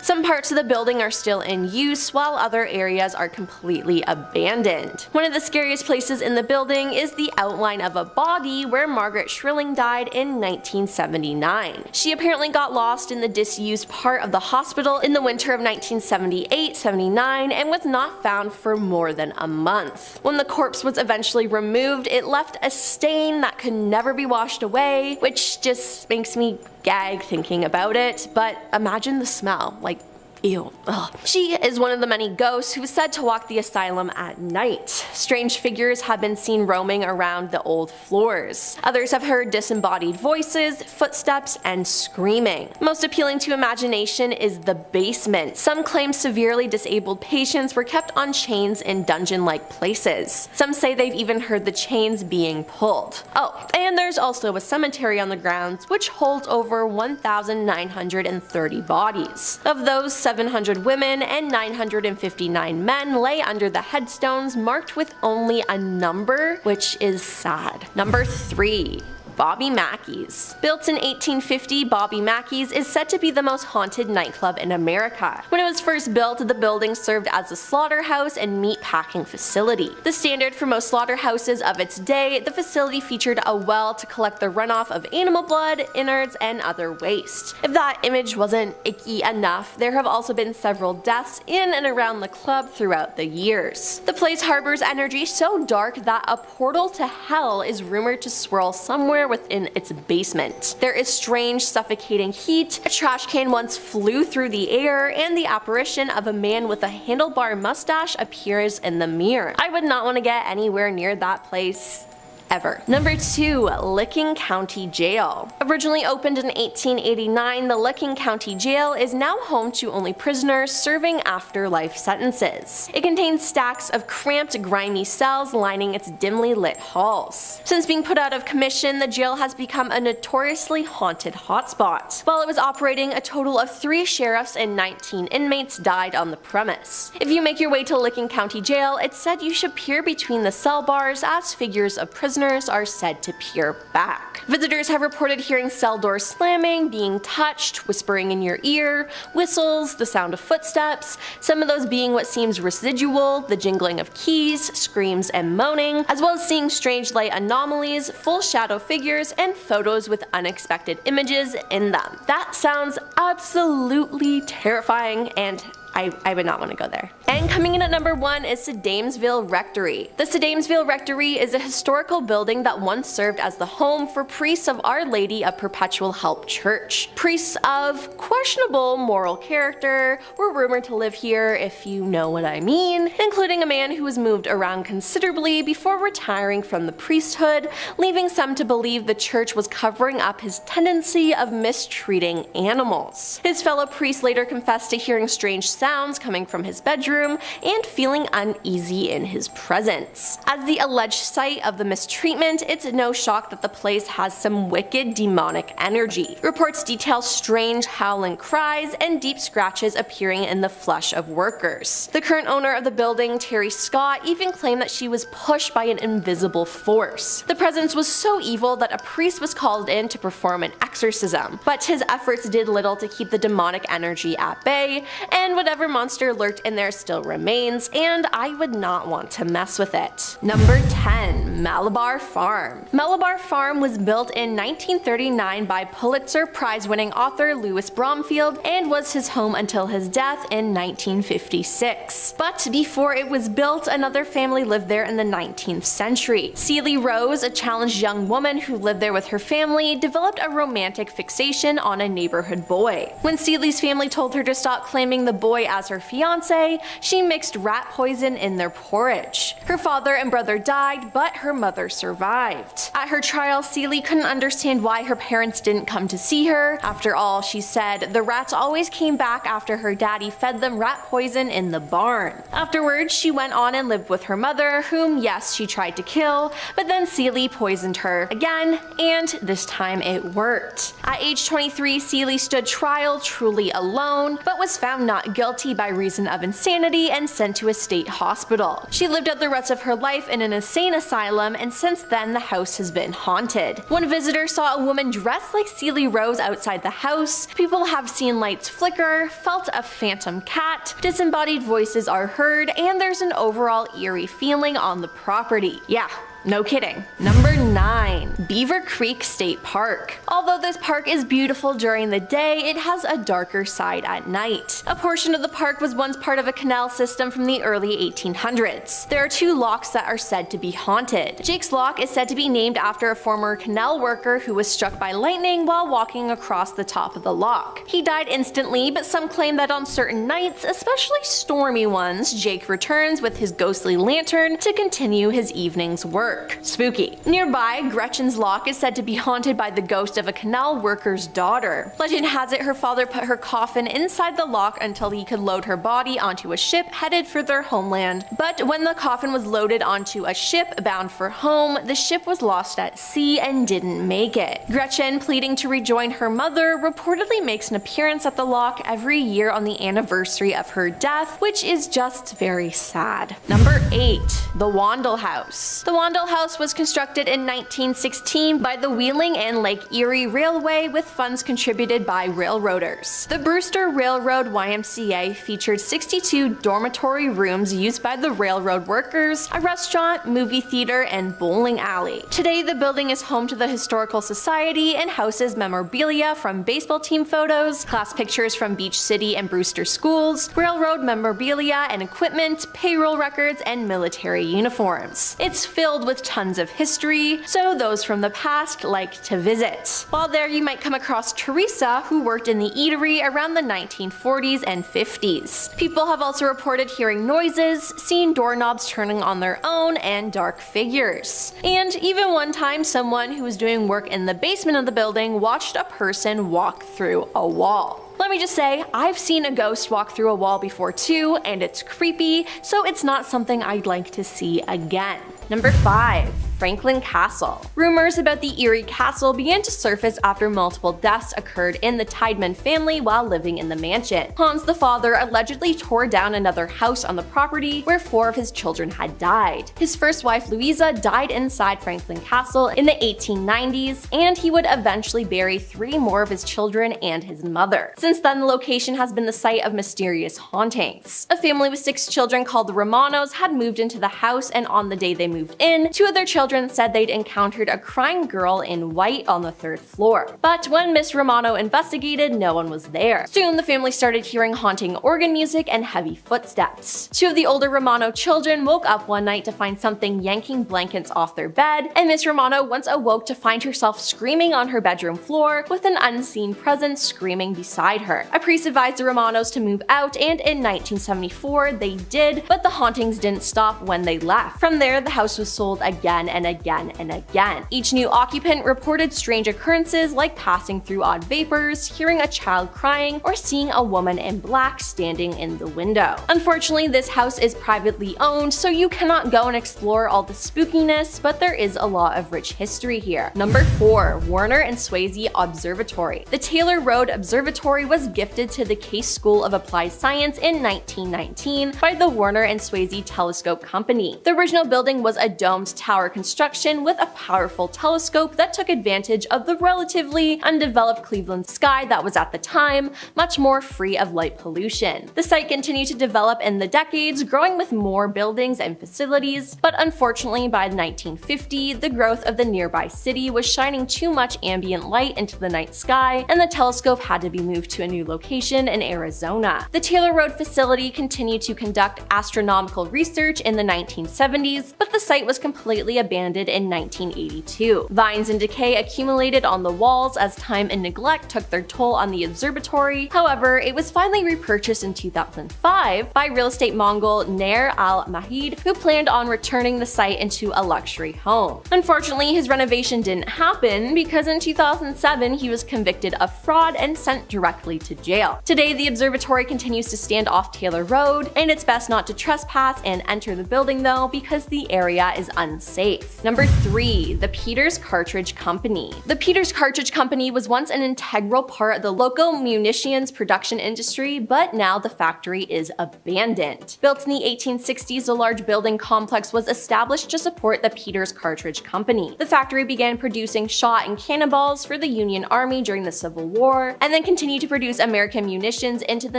Some parts of the building are still in use, while other areas are completely abandoned. One of the scariest places in the building is the outline of a body where Margaret Shrilling died in 1979. She apparently got lost in the disused part of the hospital in the winter of 1978-79 and was not found for more than a month. When the corpse was eventually removed, it left a stain that could never be washed away, which just makes me gag thinking about it, but imagine the smell. Like, Ew. Ugh. She is one of the many ghosts who is said to walk the asylum at night. Strange figures have been seen roaming around the old floors. Others have heard disembodied voices, footsteps, and screaming. Most appealing to imagination is the basement. Some claim severely disabled patients were kept on chains in dungeon-like places. Some say they've even heard the chains being pulled. Oh, and there's also a cemetery on the grounds which holds over 1,930 bodies. Of those, 700 women and 959 men lay under the headstones marked with only a number, which is sad. Number 3. Bobby Mackey's. Built in 1850, Bobby Mackey's is said to be the most haunted nightclub in America. When it was first built, the building served as a slaughterhouse and meat packing facility. The standard for most slaughterhouses of its day, the facility featured a well to collect the runoff of animal blood, innards, and other waste. If that image wasn't icky enough, there have also been several deaths in and around the club throughout the years. The place harbors energy so dark that a portal to hell is rumored to swirl somewhere within its basement. There is strange, suffocating heat, a trash can once flew through the air, and the apparition of a man with a handlebar mustache appears in the mirror. I would not want to get anywhere near that place. Ever. Number 2. Licking County Jail. Originally opened in 1889, the Licking County Jail is now home to only prisoners serving afterlife sentences. It contains stacks of cramped, grimy cells lining its dimly lit halls. Since being put out of commission, the jail has become a notoriously haunted hotspot. While it was operating, a total of 3 sheriffs and 19 inmates died on the premise. If you make your way to Licking County Jail, it's said you should peer between the cell bars as figures of prisoners are said to peer back. Visitors have reported hearing cell doors slamming, being touched, whispering in your ear, whistles, the sound of footsteps, some of those being what seems residual, the jingling of keys, screams, and moaning, as well as seeing strange light anomalies, full shadow figures, and photos with unexpected images in them. That sounds absolutely terrifying, and I would not want to go there. And coming in at number 1 is Sedamsville Rectory. The Sedamsville Rectory is a historical building that once served as the home for priests of Our Lady of Perpetual Help Church. Priests of questionable moral character were rumored to live here, if you know what I mean, including a man who was moved around considerably before retiring from the priesthood, leaving some to believe the church was covering up his tendency of mistreating animals. His fellow priests later confessed to hearing strange sounds coming from his bedroom and feeling uneasy in his presence. As the alleged site of the mistreatment, it's no shock that the place has some wicked demonic energy. Reports detail strange howling cries and deep scratches appearing in the flesh of workers. The current owner of the building, Terry Scott, even claimed that she was pushed by an invisible force. The presence was so evil that a priest was called in to perform an exorcism, but his efforts did little to keep the demonic energy at bay, and whatever monster lurked in there still remains, and I would not want to mess with it. Number 10. Malabar Farm. Malabar Farm was built in 1939 by Pulitzer Prize-winning author Louis Bromfield and was his home until his death in 1956. But before it was built, another family lived there in the 19th century. Celie Rose, a challenged young woman who lived there with her family, developed a romantic fixation on a neighborhood boy. When Celie's family told her to stop claiming the boy as her fiance, she mixed rat poison in their porridge. Her father and brother died, but her mother survived. At her trial, Celie couldn't understand why her parents didn't come to see her. After all, she said, the rats always came back after her daddy fed them rat poison in the barn. Afterwards, she went on and lived with her mother, whom, yes, she tried to kill, but then Celie poisoned her again, and this time it worked. At age 23, Celie stood trial truly alone, but was found not guilty by reason of insanity and sent to a state hospital. She lived out the rest of her life in an insane asylum, and since then the house has been haunted. One visitor saw a woman dressed like Celie Rose outside the house, people have seen lights flicker, felt a phantom cat, disembodied voices are heard, and there's an overall eerie feeling on the property. Yeah. No kidding. Number 9. Beaver Creek State Park. Although this park is beautiful during the day, it has a darker side at night. A portion of the park was once part of a canal system from the early 1800s. There are 2 locks that are said to be haunted. Jake's Lock is said to be named after a former canal worker who was struck by lightning while walking across the top of the lock. He died instantly, but some claim that on certain nights, especially stormy ones, Jake returns with his ghostly lantern to continue his evening's work. Spooky. Nearby, Gretchen's Lock is said to be haunted by the ghost of a canal worker's daughter. Legend has it her father put her coffin inside the lock until he could load her body onto a ship headed for their homeland. But when the coffin was loaded onto a ship bound for home, the ship was lost at sea and didn't make it. Gretchen, pleading to rejoin her mother, reportedly makes an appearance at the lock every year on the anniversary of her death, which is just very sad. Number 8. The Wandle House. The Wandle House was constructed in 1916 by the Wheeling and Lake Erie Railway with funds contributed by railroaders. The Brewster Railroad YMCA featured 62 dormitory rooms used by the railroad workers, a restaurant, movie theater, and bowling alley. Today, the building is home to the Historical Society and houses memorabilia from baseball team photos, class pictures from Beach City and Brewster schools, railroad memorabilia and equipment, payroll records, and military uniforms. It's filled with tons of history, so those from the past like to visit. While there, you might come across Teresa, who worked in the eatery around the 1940s and 50s. People have also reported hearing noises, seeing doorknobs turning on their own, and dark figures. And even one time, someone who was doing work in the basement of the building watched a person walk through a wall. Let me just say, I've seen a ghost walk through a wall before too, and it's creepy, so it's not something I'd like to see again. Number 5. Franklin Castle. Rumors about the Erie Castle began to surface after multiple deaths occurred in the Tideman family while living in the mansion. Hans, the father, allegedly tore down another house on the property where 4 of his children had died. His first wife, Louisa, died inside Franklin Castle in the 1890s, and he would eventually bury 3 more of his children and his mother. Since then, the location has been the site of mysterious hauntings. A family with 6 children called the Romanos had moved into the house, and on the day they moved in, 2 of their children said they'd encountered a crying girl in white on the 3rd floor. But when Miss Romano investigated, no one was there. Soon, the family started hearing haunting organ music and heavy footsteps. 2 of the older Romano children woke up one night to find something yanking blankets off their bed, and Miss Romano once awoke to find herself screaming on her bedroom floor with an unseen presence screaming beside her. A priest advised the Romanos to move out, and in 1974 they did, but the hauntings didn't stop when they left. From there, the house was sold again and again and again. Each new occupant reported strange occurrences like passing through odd vapors, hearing a child crying, or seeing a woman in black standing in the window. Unfortunately, this house is privately owned, so you cannot go and explore all the spookiness, but there is a lot of rich history here. Number 4. Warner and Swayze Observatory. The Taylor Road Observatory was gifted to the Case School of Applied Science in 1919 by the Warner and Swayze Telescope Company. The original building was a domed tower construction with a powerful telescope that took advantage of the relatively undeveloped Cleveland sky that was at the time much more free of light pollution. The site continued to develop in the decades, growing with more buildings and facilities, but unfortunately by 1950, the growth of the nearby city was shining too much ambient light into the night sky, and the telescope had to be moved to a new location in Arizona. The Taylor Road facility continued to conduct astronomical research in the 1970s, but the site was completely abandoned in 1982. Vines and decay accumulated on the walls as time and neglect took their toll on the observatory. However, it was finally repurchased in 2005 by real estate mogul Nair Al-Mahid, who planned on returning the site into a luxury home. Unfortunately, his renovation didn't happen because in 2007 he was convicted of fraud and sent directly to jail. Today, the observatory continues to stand off Taylor Road, and it's best not to trespass and enter the building though because the area is unsafe. Number 3. The Peters Cartridge Company. The Peters Cartridge Company was once an integral part of the local munitions production industry, but now the factory is abandoned. Built in the 1860s, a large building complex was established to support the Peters Cartridge Company. The factory began producing shot and cannonballs for the Union Army during the Civil War, and then continued to produce American munitions into the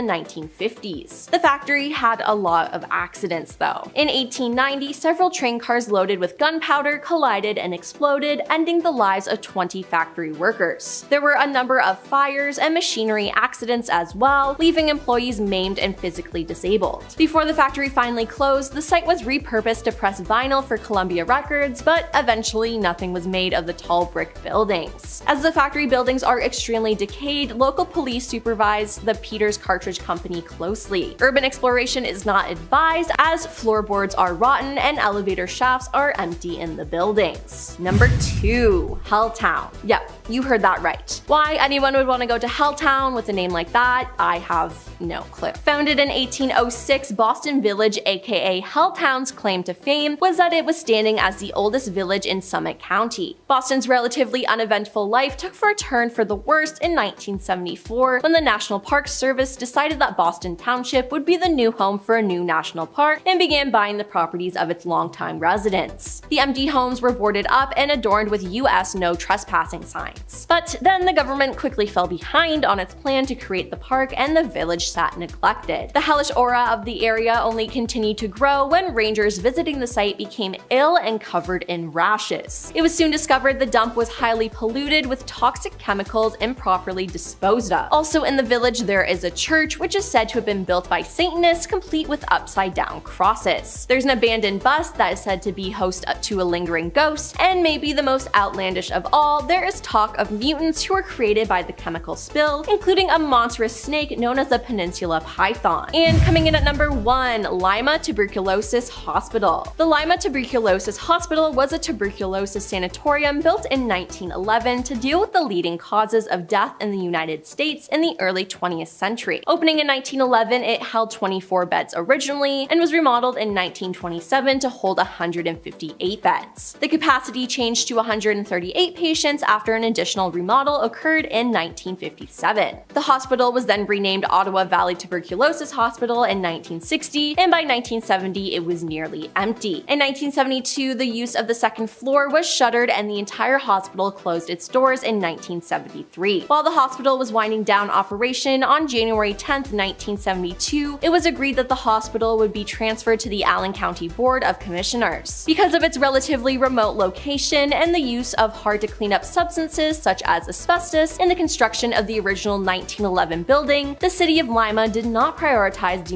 1950s. The factory had a lot of accidents though. In 1890, several train cars loaded with gunpowder gunpowder collided and exploded, ending the lives of 20 factory workers. There were a number of fires and machinery accidents as well, leaving employees maimed and physically disabled. Before the factory finally closed, the site was repurposed to press vinyl for Columbia Records, but eventually nothing was made of the tall brick buildings. As the factory buildings are extremely decayed, local police supervise the Peters Cartridge Company closely. Urban exploration is not advised, as floorboards are rotten and elevator shafts are empty in the buildings. Number 2. Helltown. Yep, you heard that right. Why anyone would want to go to Helltown with a name like that, I have no clue. Founded in 1806, Boston Village, aka Helltown's claim to fame was that it was standing as the oldest village in Summit County. Boston's relatively uneventful life took for a turn for the worst in 1974 when the National Park Service decided that Boston Township would be the new home for a new national park and began buying the properties of its longtime residents. The empty homes were boarded up and adorned with U.S. no trespassing signs. But then the government quickly fell behind on its plan to create the park and the village sat neglected. The hellish aura of the area only continued to grow when rangers visiting the site became ill and covered in rashes. It was soon discovered the dump was highly polluted with toxic chemicals improperly disposed of. Also in the village there is a church which is said to have been built by Satanists, complete with upside down crosses. There's an abandoned bus that is said to be host to a lingering ghost, and maybe the most outlandish of all, there is talk of mutants who were created by the chemical spill, including a monstrous snake known as the Peninsula Python. And coming in at number 1, Lima Tuberculosis Hospital. The Lima Tuberculosis Hospital was a tuberculosis sanatorium built in 1911 to deal with the leading causes of death in the United States in the early 20th century. Opening in 1911, it held 24 beds originally and was remodeled in 1927 to hold 158 beds. The capacity changed to 138 patients after an additional remodel occurred in 1957. The hospital was then renamed Ottawa Valley Tuberculosis Hospital in 1960, and by 1970 it was nearly empty. In 1972, the use of the second floor was shuttered and the entire hospital closed its doors in 1973. While the hospital was winding down operation on January 10, 1972, it was agreed that the hospital would be transferred to the Allen County Board of Commissioners. Because of its relatively remote location and the use of hard-to-clean-up substances such as asbestos in the construction of the original 1911 building, the city of Lima did not prioritize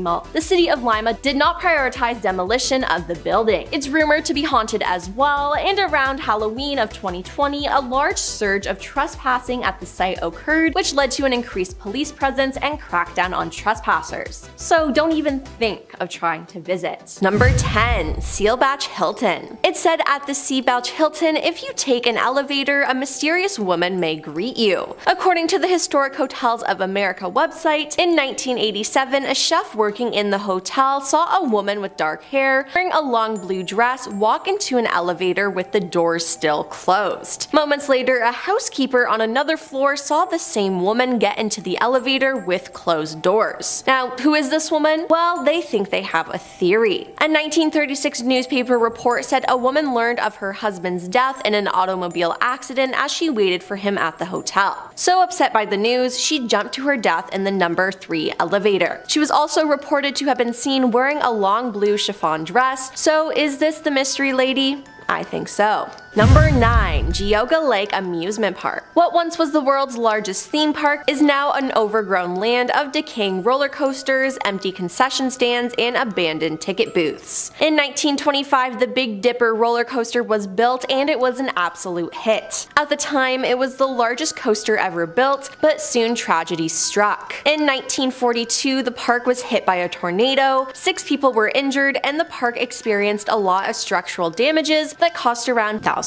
demolition of the building. It's rumored to be haunted as well, and around Halloween of 2020, a large surge of trespassing at the site occurred, which led to an increased police presence and crackdown on trespassers. So don't even think of trying to visit. Number 10. Seabouch Hilton. It's said at the Seabouch Hilton, if you take an elevator, a mysterious woman may greet you. According to the Historic Hotels of America website, in 1987, a chef working in the hotel saw a woman with dark hair wearing a long blue dress walk into an elevator with the doors still closed. Moments later, a housekeeper on another floor saw the same woman get into the elevator with closed doors. Now, who is this woman? Well, they think they have a theory. A 1936 newspaper report said a woman learned of her husband's death in an automobile accident as she waited for him at the hotel. So upset by the news, she jumped to her death in the number 3 elevator. She was also reported to have been seen wearing a long blue chiffon dress. So is this the mystery lady? I think so. Number 9. Gioga Lake Amusement Park. What once was the world's largest theme park is now an overgrown land of decaying roller coasters, empty concession stands, and abandoned ticket booths. In 1925, the Big Dipper roller coaster was built and it was an absolute hit. At the time, it was the largest coaster ever built, but soon tragedy struck. In 1942, the park was hit by a tornado, 6 people were injured, and the park experienced a lot of structural damages that cost around $1,000.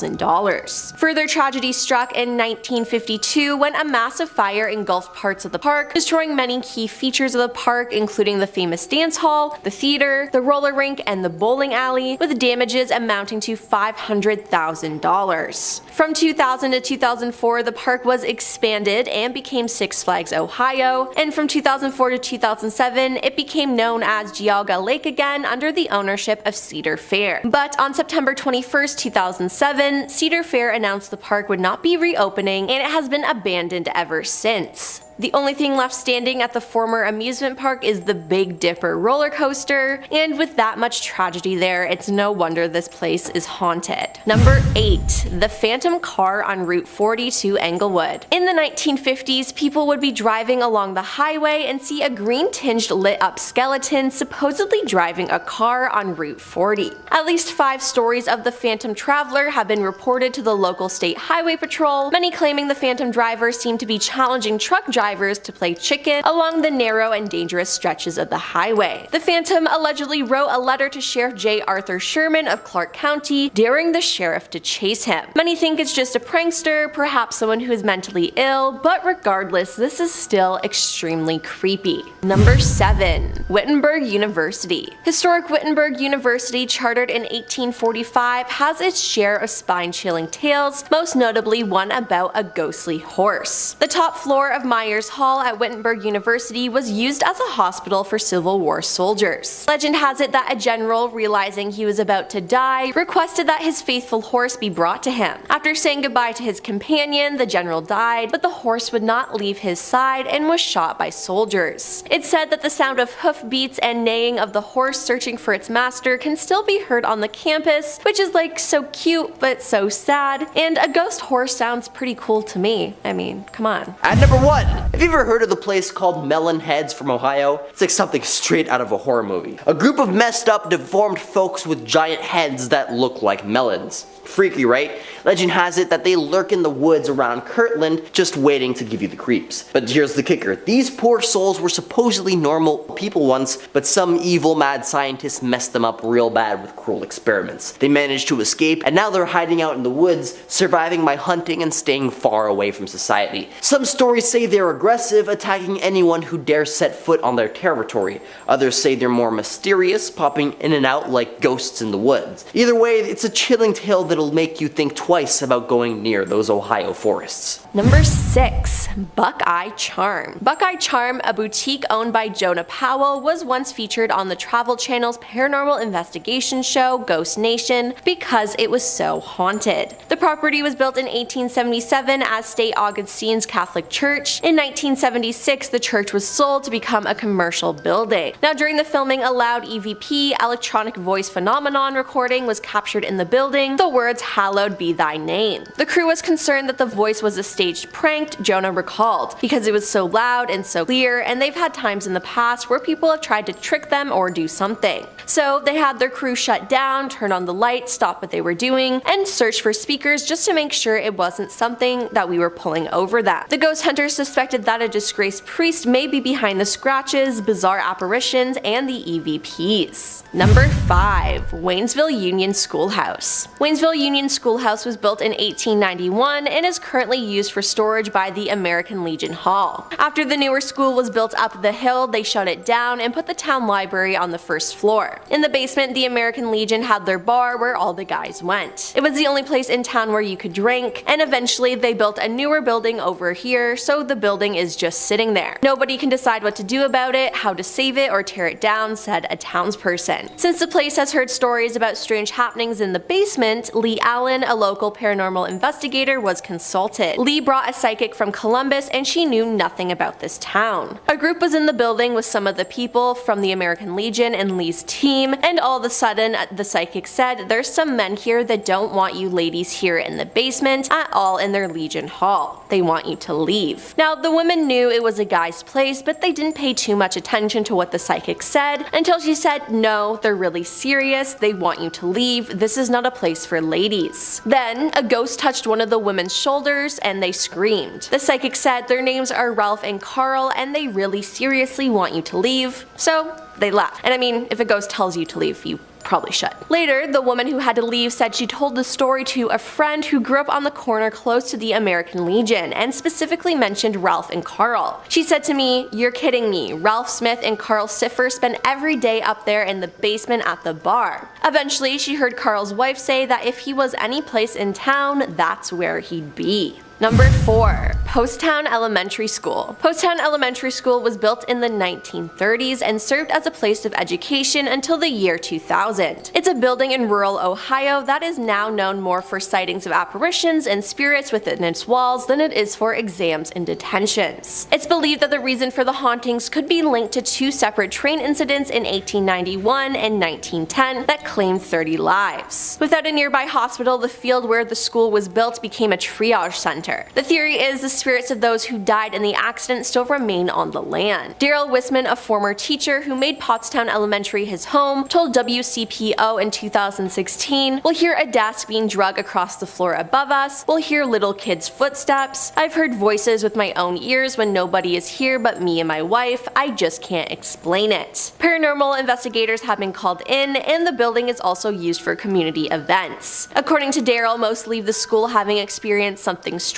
Further tragedy struck in 1952 when a massive fire engulfed parts of the park, destroying many key features of the park, including the famous dance hall, the theater, the roller rink, and the bowling alley, with damages amounting to $500,000. From 2000 to 2004, the park was expanded and became Six Flags Ohio, and from 2004 to 2007, it became known as Gioga Lake again under the ownership of Cedar Fair. But on September 21st, 2007, Cedar Fair announced the park would not be reopening, and it has been abandoned ever since. The only thing left standing at the former amusement park is the Big Dipper roller coaster, and with that much tragedy there, it's no wonder this place is haunted. Number 8. The Phantom Car on Route 40 to Englewood. In the 1950s, people would be driving along the highway and see a green-tinged lit-up skeleton supposedly driving a car on Route 40. At least 5 stories of the Phantom Traveler have been reported to the local state highway patrol, many claiming the Phantom driver seemed to be challenging truck drivers to play chicken along the narrow and dangerous stretches of the highway. The Phantom allegedly wrote a letter to Sheriff J. Arthur Sherman of Clark County, daring the sheriff to chase him. Many think it's just a prankster, perhaps someone who is mentally ill, but regardless, this is still extremely creepy. Number 7. Wittenberg University. Historic Wittenberg University, chartered in 1845, has its share of spine-chilling tales, most notably one about a ghostly horse. The top floor of Myers Hall at Wittenberg University was used as a hospital for Civil War soldiers. Legend has it that a general, realizing he was about to die, requested that his faithful horse be brought to him. After saying goodbye to his companion, the general died, but the horse would not leave his side and was shot by soldiers. It's said that the sound of hoofbeats and neighing of the horse searching for its master can still be heard on the campus, which is like so cute but so sad, and a ghost horse sounds pretty cool to me. I mean, come on. At number 1, have you ever heard of the place called Melon Heads from Ohio? It's like something straight out of a horror movie. A group of messed up, deformed folks with giant heads that look like melons. Freaky, right? Legend has it that they lurk in the woods around Kirtland, just waiting to give you the creeps. But here's the kicker. These poor souls were supposedly normal people once, but some evil mad scientists messed them up real bad with cruel experiments. They managed to escape, and now they're hiding out in the woods, surviving by hunting and staying far away from society. Some stories say they're aggressive, attacking anyone who dares set foot on their territory. Others say they're more mysterious, popping in and out like ghosts in the woods. Either way, it's a chilling tale that'll make you think twice about going near those Ohio forests. Number 6. Buckeye Charm. Buckeye Charm, a boutique owned by Jonah Powell, was once featured on the Travel Channel's paranormal investigation show Ghost Nation because it was so haunted. The property was built in 1877 as St. Augustine's Catholic Church. In 1976, the church was sold to become a commercial building. Now, during the filming, a loud EVP, electronic voice phenomenon recording, was captured in the building. The words "Hallowed be thy name." The crew was concerned that the voice was a staged prank, Jonah recalled, because it was so loud and so clear, and they've had times in the past where people have tried to trick them or do something. So they had their crew shut down, turn on the lights, stop what they were doing, and search for speakers just to make sure it wasn't something that we were pulling over them. The ghost hunters suspected that a disgraced priest may be behind the scratches, bizarre apparitions, and the EVPs. Number 5. Waynesville Union Schoolhouse. Waynesville Union Schoolhouse was built in 1891 and is currently used for storage by the American Legion Hall. After the newer school was built up the hill, they shut it down and put the town library on the first floor. In the basement, the American Legion had their bar where all the guys went. It was the only place in town where you could drink, and eventually they built a newer building over here, so the building is just sitting there. Nobody can decide what to do about it, how to save it or tear it down, said a townsperson. Since the place has heard stories about strange happenings in the basement, Lee Allen, a local paranormal investigator, was consulted. Lee brought a psychic from Columbus and she knew nothing about this town. A group was in the building with some of the people from the American Legion and Lee's team, and all of a sudden the psychic said, "There's some men here that don't want you ladies here in the basement at all in their Legion Hall. They want you to leave." Now, the women knew it was a guy's place, but they didn't pay too much attention to what the psychic said until she said, "No, they're really serious. They want you to leave. This is not a place for ladies." Then, a ghost touched one of the women's shoulders and they screamed. The psychic said their names are Ralph and Carl and they really seriously want you to leave. So, they left. And I mean, if a ghost tells you to leave, you probably should. Later, the woman who had to leave said she told the story to a friend who grew up on the corner close to the American Legion and specifically mentioned Ralph and Carl. She said to me, "You're kidding me. Ralph Smith and Carl Siffer spend every day up there in the basement at the bar." Eventually, she heard Carl's wife say that if he was any place in town, that's where he'd be. Number 4. Posttown Elementary School. Posttown Elementary School was built in the 1930s and served as a place of education until the year 2000. It's a building in rural Ohio that is now known more for sightings of apparitions and spirits within its walls than it is for exams and detentions. It's believed that the reason for the hauntings could be linked to 2 separate train incidents in 1891 and 1910 that claimed 30 lives. Without a nearby hospital, the field where the school was built became a triage center. The theory is the spirits of those who died in the accident still remain on the land. Daryl Wisman, a former teacher who made Pottstown Elementary his home, told WCPO in 2016, "We'll hear a desk being dragged across the floor above us, we'll hear little kids' footsteps, I've heard voices with my own ears when nobody is here but me and my wife, I just can't explain it." Paranormal investigators have been called in, and the building is also used for community events. According to Daryl, most leave the school having experienced something strange.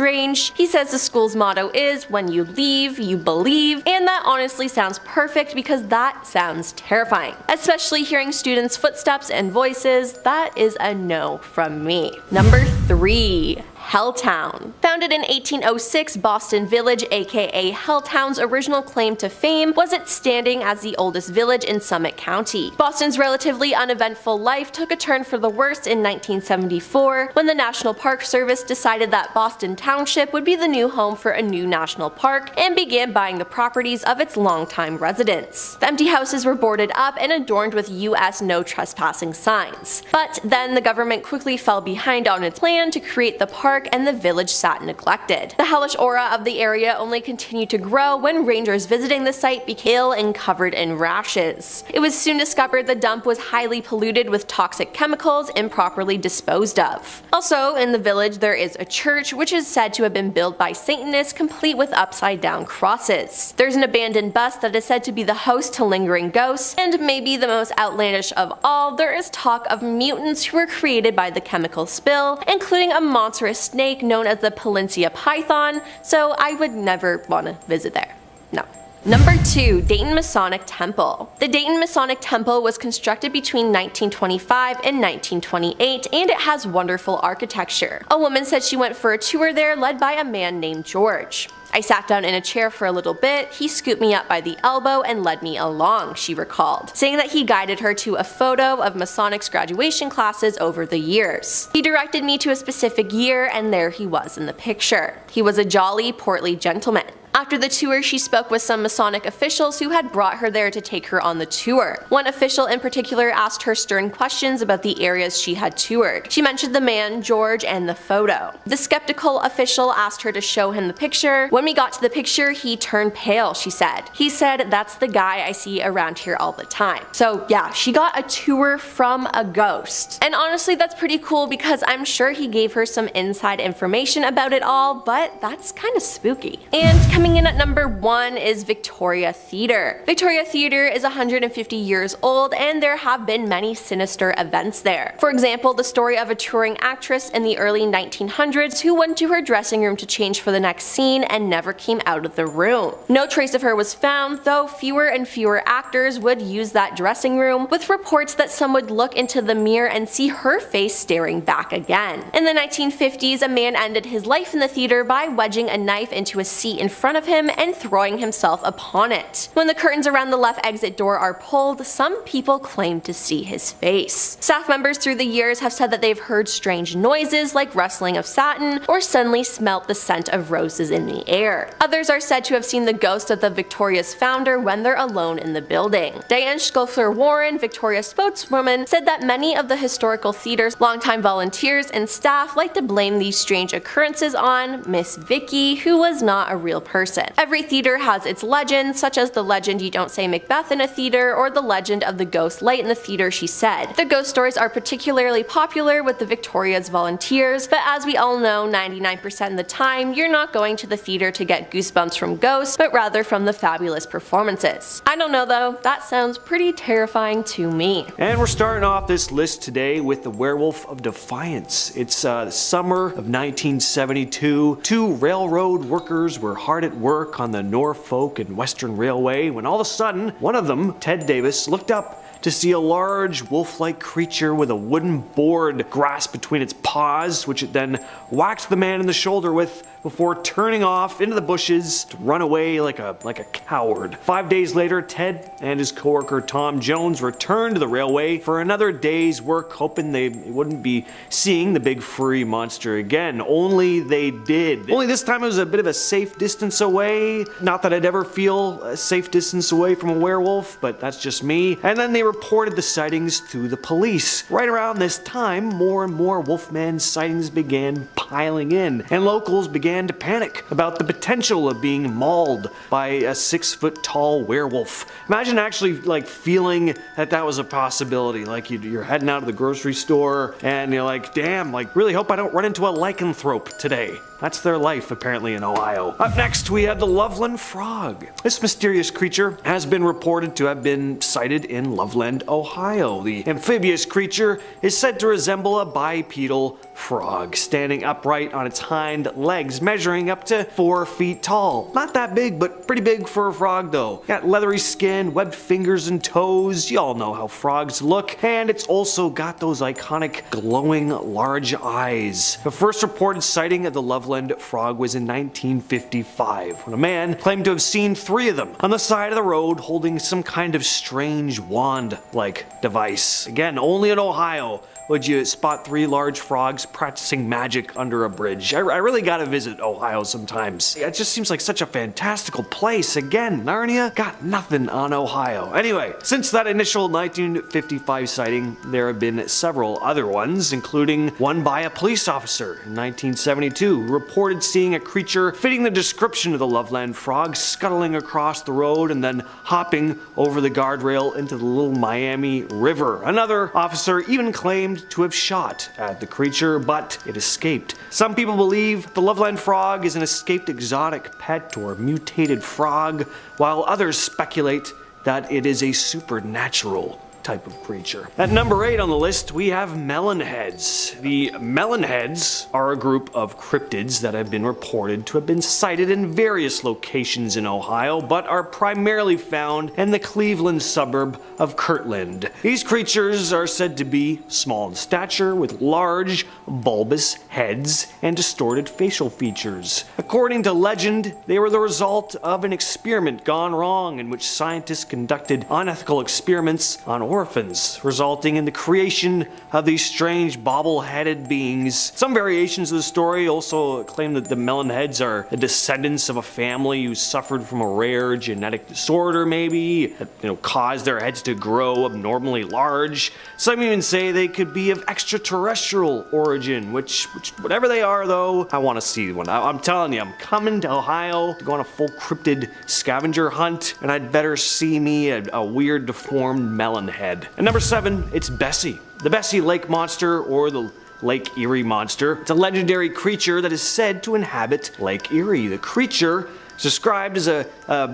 He says the school's motto is, "When you leave, you believe," and that honestly sounds perfect because that sounds terrifying. Especially hearing students' footsteps and voices, that is a no from me. Number 3. Helltown. Founded in 1806, Boston Village, aka Helltown's original claim to fame was its standing as the oldest village in Summit County. Boston's relatively uneventful life took a turn for the worse in 1974 when the National Park Service decided that Boston Township would be the new home for a new national park and began buying the properties of its longtime residents. The empty houses were boarded up and adorned with U.S. no trespassing signs. But then the government quickly fell behind on its plan to create the park, and the village sat neglected. The hellish aura of the area only continued to grow when rangers visiting the site became ill and covered in rashes. It was soon discovered the dump was highly polluted with toxic chemicals improperly disposed of. Also, in the village there is a church which is said to have been built by Satanists complete with upside down crosses. There's an abandoned bus that is said to be the host to lingering ghosts, and maybe the most outlandish of all, there is talk of mutants who were created by the chemical spill, including a monstrous snake known as the Palencia python, so I would never want to visit there. No. Number 2. Dayton Masonic Temple. The Dayton Masonic Temple was constructed between 1925 and 1928, and it has wonderful architecture. A woman said she went for a tour there led by a man named George. "I sat down in a chair for a little bit, he scooped me up by the elbow and led me along," she recalled, saying that he guided her to a photo of Masonic's graduation classes over the years. "He directed me to a specific year and there he was in the picture. He was a jolly, portly gentleman." After the tour, she spoke with some Masonic officials who had brought her there to take her on the tour. One official in particular asked her stern questions about the areas she had toured. She mentioned the man, George, and the photo. The skeptical official asked her to show him the picture. "When we got to the picture, he turned pale," she said. "He said, 'That's the guy I see around here all the time.'" So yeah, she got a tour from a ghost. And honestly, that's pretty cool because I'm sure he gave her some inside information about it all, but that's kind of spooky. And coming in at number 1 is Victoria Theatre. Victoria Theatre is 150 years old and there have been many sinister events there. For example, the story of a touring actress in the early 1900s who went to her dressing room to change for the next scene and never came out of the room. No trace of her was found, though fewer and fewer actors would use that dressing room, with reports that some would look into the mirror and see her face staring back again. In the 1950s, a man ended his life in the theater by wedging a knife into a seat in front of him and throwing himself upon it. When the curtains around the left exit door are pulled, some people claim to see his face. Staff members through the years have said that they've heard strange noises like rustling of satin or suddenly smelt the scent of roses in the air. Others are said to have seen the ghost of the Victoria's founder when they're alone in the building. Diane Schofield Warren, Victoria's spokeswoman, said that many of the historical theater's longtime volunteers and staff like to blame these strange occurrences on Miss Vicky, who was not a real person. Every theater has its legends, such as the legend you don't say Macbeth in a theater or the legend of the ghost light in the theater, she said. The ghost stories are particularly popular with the Victoria's volunteers, but as we all know, 99% of the time, you're not going to the theater to get goosebumps from ghosts, but rather from the fabulous performances. I don't know though, that sounds pretty terrifying to me. And we're starting off this list today with the Werewolf of Defiance. It's the summer of 1972. 2 railroad workers were hard at work on the Norfolk and Western Railway when all of a sudden, one of them, Ted Davis, looked up to see a large wolf-like creature with a wooden board grasped between its paws, which it then whacked the man in the shoulder with before turning off into the bushes to run away like a coward. 5 days later, Ted and his coworker Tom Jones returned to the railway for another day's work, hoping they wouldn't be seeing the big furry monster again. Only they did. Only this time it was a bit of a safe distance away. Not that I'd ever feel a safe distance away from a werewolf, but that's just me. And then they reported the sightings to the police. Right around this time, more and more Wolfman sightings began piling in, and locals began to panic about the potential of being mauled by a 6-foot-tall werewolf. Imagine actually like feeling that was a possibility. Like you're heading out to the grocery store and you're like, damn, like really hope I don't run into a lycanthrope today. That's their life, apparently, in Ohio. Up next, we have the Loveland Frog. This mysterious creature has been reported to have been sighted in Loveland, Ohio. The amphibious creature is said to resemble a bipedal frog, standing upright on its hind legs, measuring up to 4 feet tall. Not that big, but pretty big for a frog, though. Got leathery skin, webbed fingers and toes. You all know how frogs look. And it's also got those iconic glowing large eyes. The first reported sighting of the Loveland Frog was in 1955, when a man claimed to have seen 3 of them on the side of the road holding some kind of strange wand-like device. Again, only in Ohio would you spot 3 large frogs practicing magic under a bridge. I really gotta visit Ohio sometimes. It just seems like such a fantastical place. Again, Narnia got nothing on Ohio. Anyway, since that initial 1955 sighting, there have been several other ones, including one by a police officer in 1972 who reported seeing a creature fitting the description of the Loveland Frog scuttling across the road and then hopping over the guardrail into the Little Miami River. Another officer even claimed to have shot at the creature, but it escaped. Some people believe the Loveland Frog is an escaped exotic pet or mutated frog, while others speculate that it is a supernatural type of creature. At number 8 on the list, we have Melon Heads. The Melon Heads are a group of cryptids that have been reported to have been sighted in various locations in Ohio, but are primarily found in the Cleveland suburb of Kirtland. These creatures are said to be small in stature, with large, bulbous heads and distorted facial features. According to legend, they were the result of an experiment gone wrong in which scientists conducted unethical experiments on orphans, resulting in the creation of these strange bobble-headed beings. Some variations of the story also claim that the Melon Heads are the descendants of a family who suffered from a rare genetic disorder, maybe, that caused their heads to grow abnormally large. Some even say they could be of extraterrestrial origin, which whatever they are, though, I want to see one. I'm telling you, I'm coming to Ohio to go on a full cryptid scavenger hunt, and I'd better see me a weird deformed melon head. At number 7, it's Bessie. The Bessie Lake Monster, or the Lake Erie Monster. It's a legendary creature that is said to inhabit Lake Erie. The creature is described as a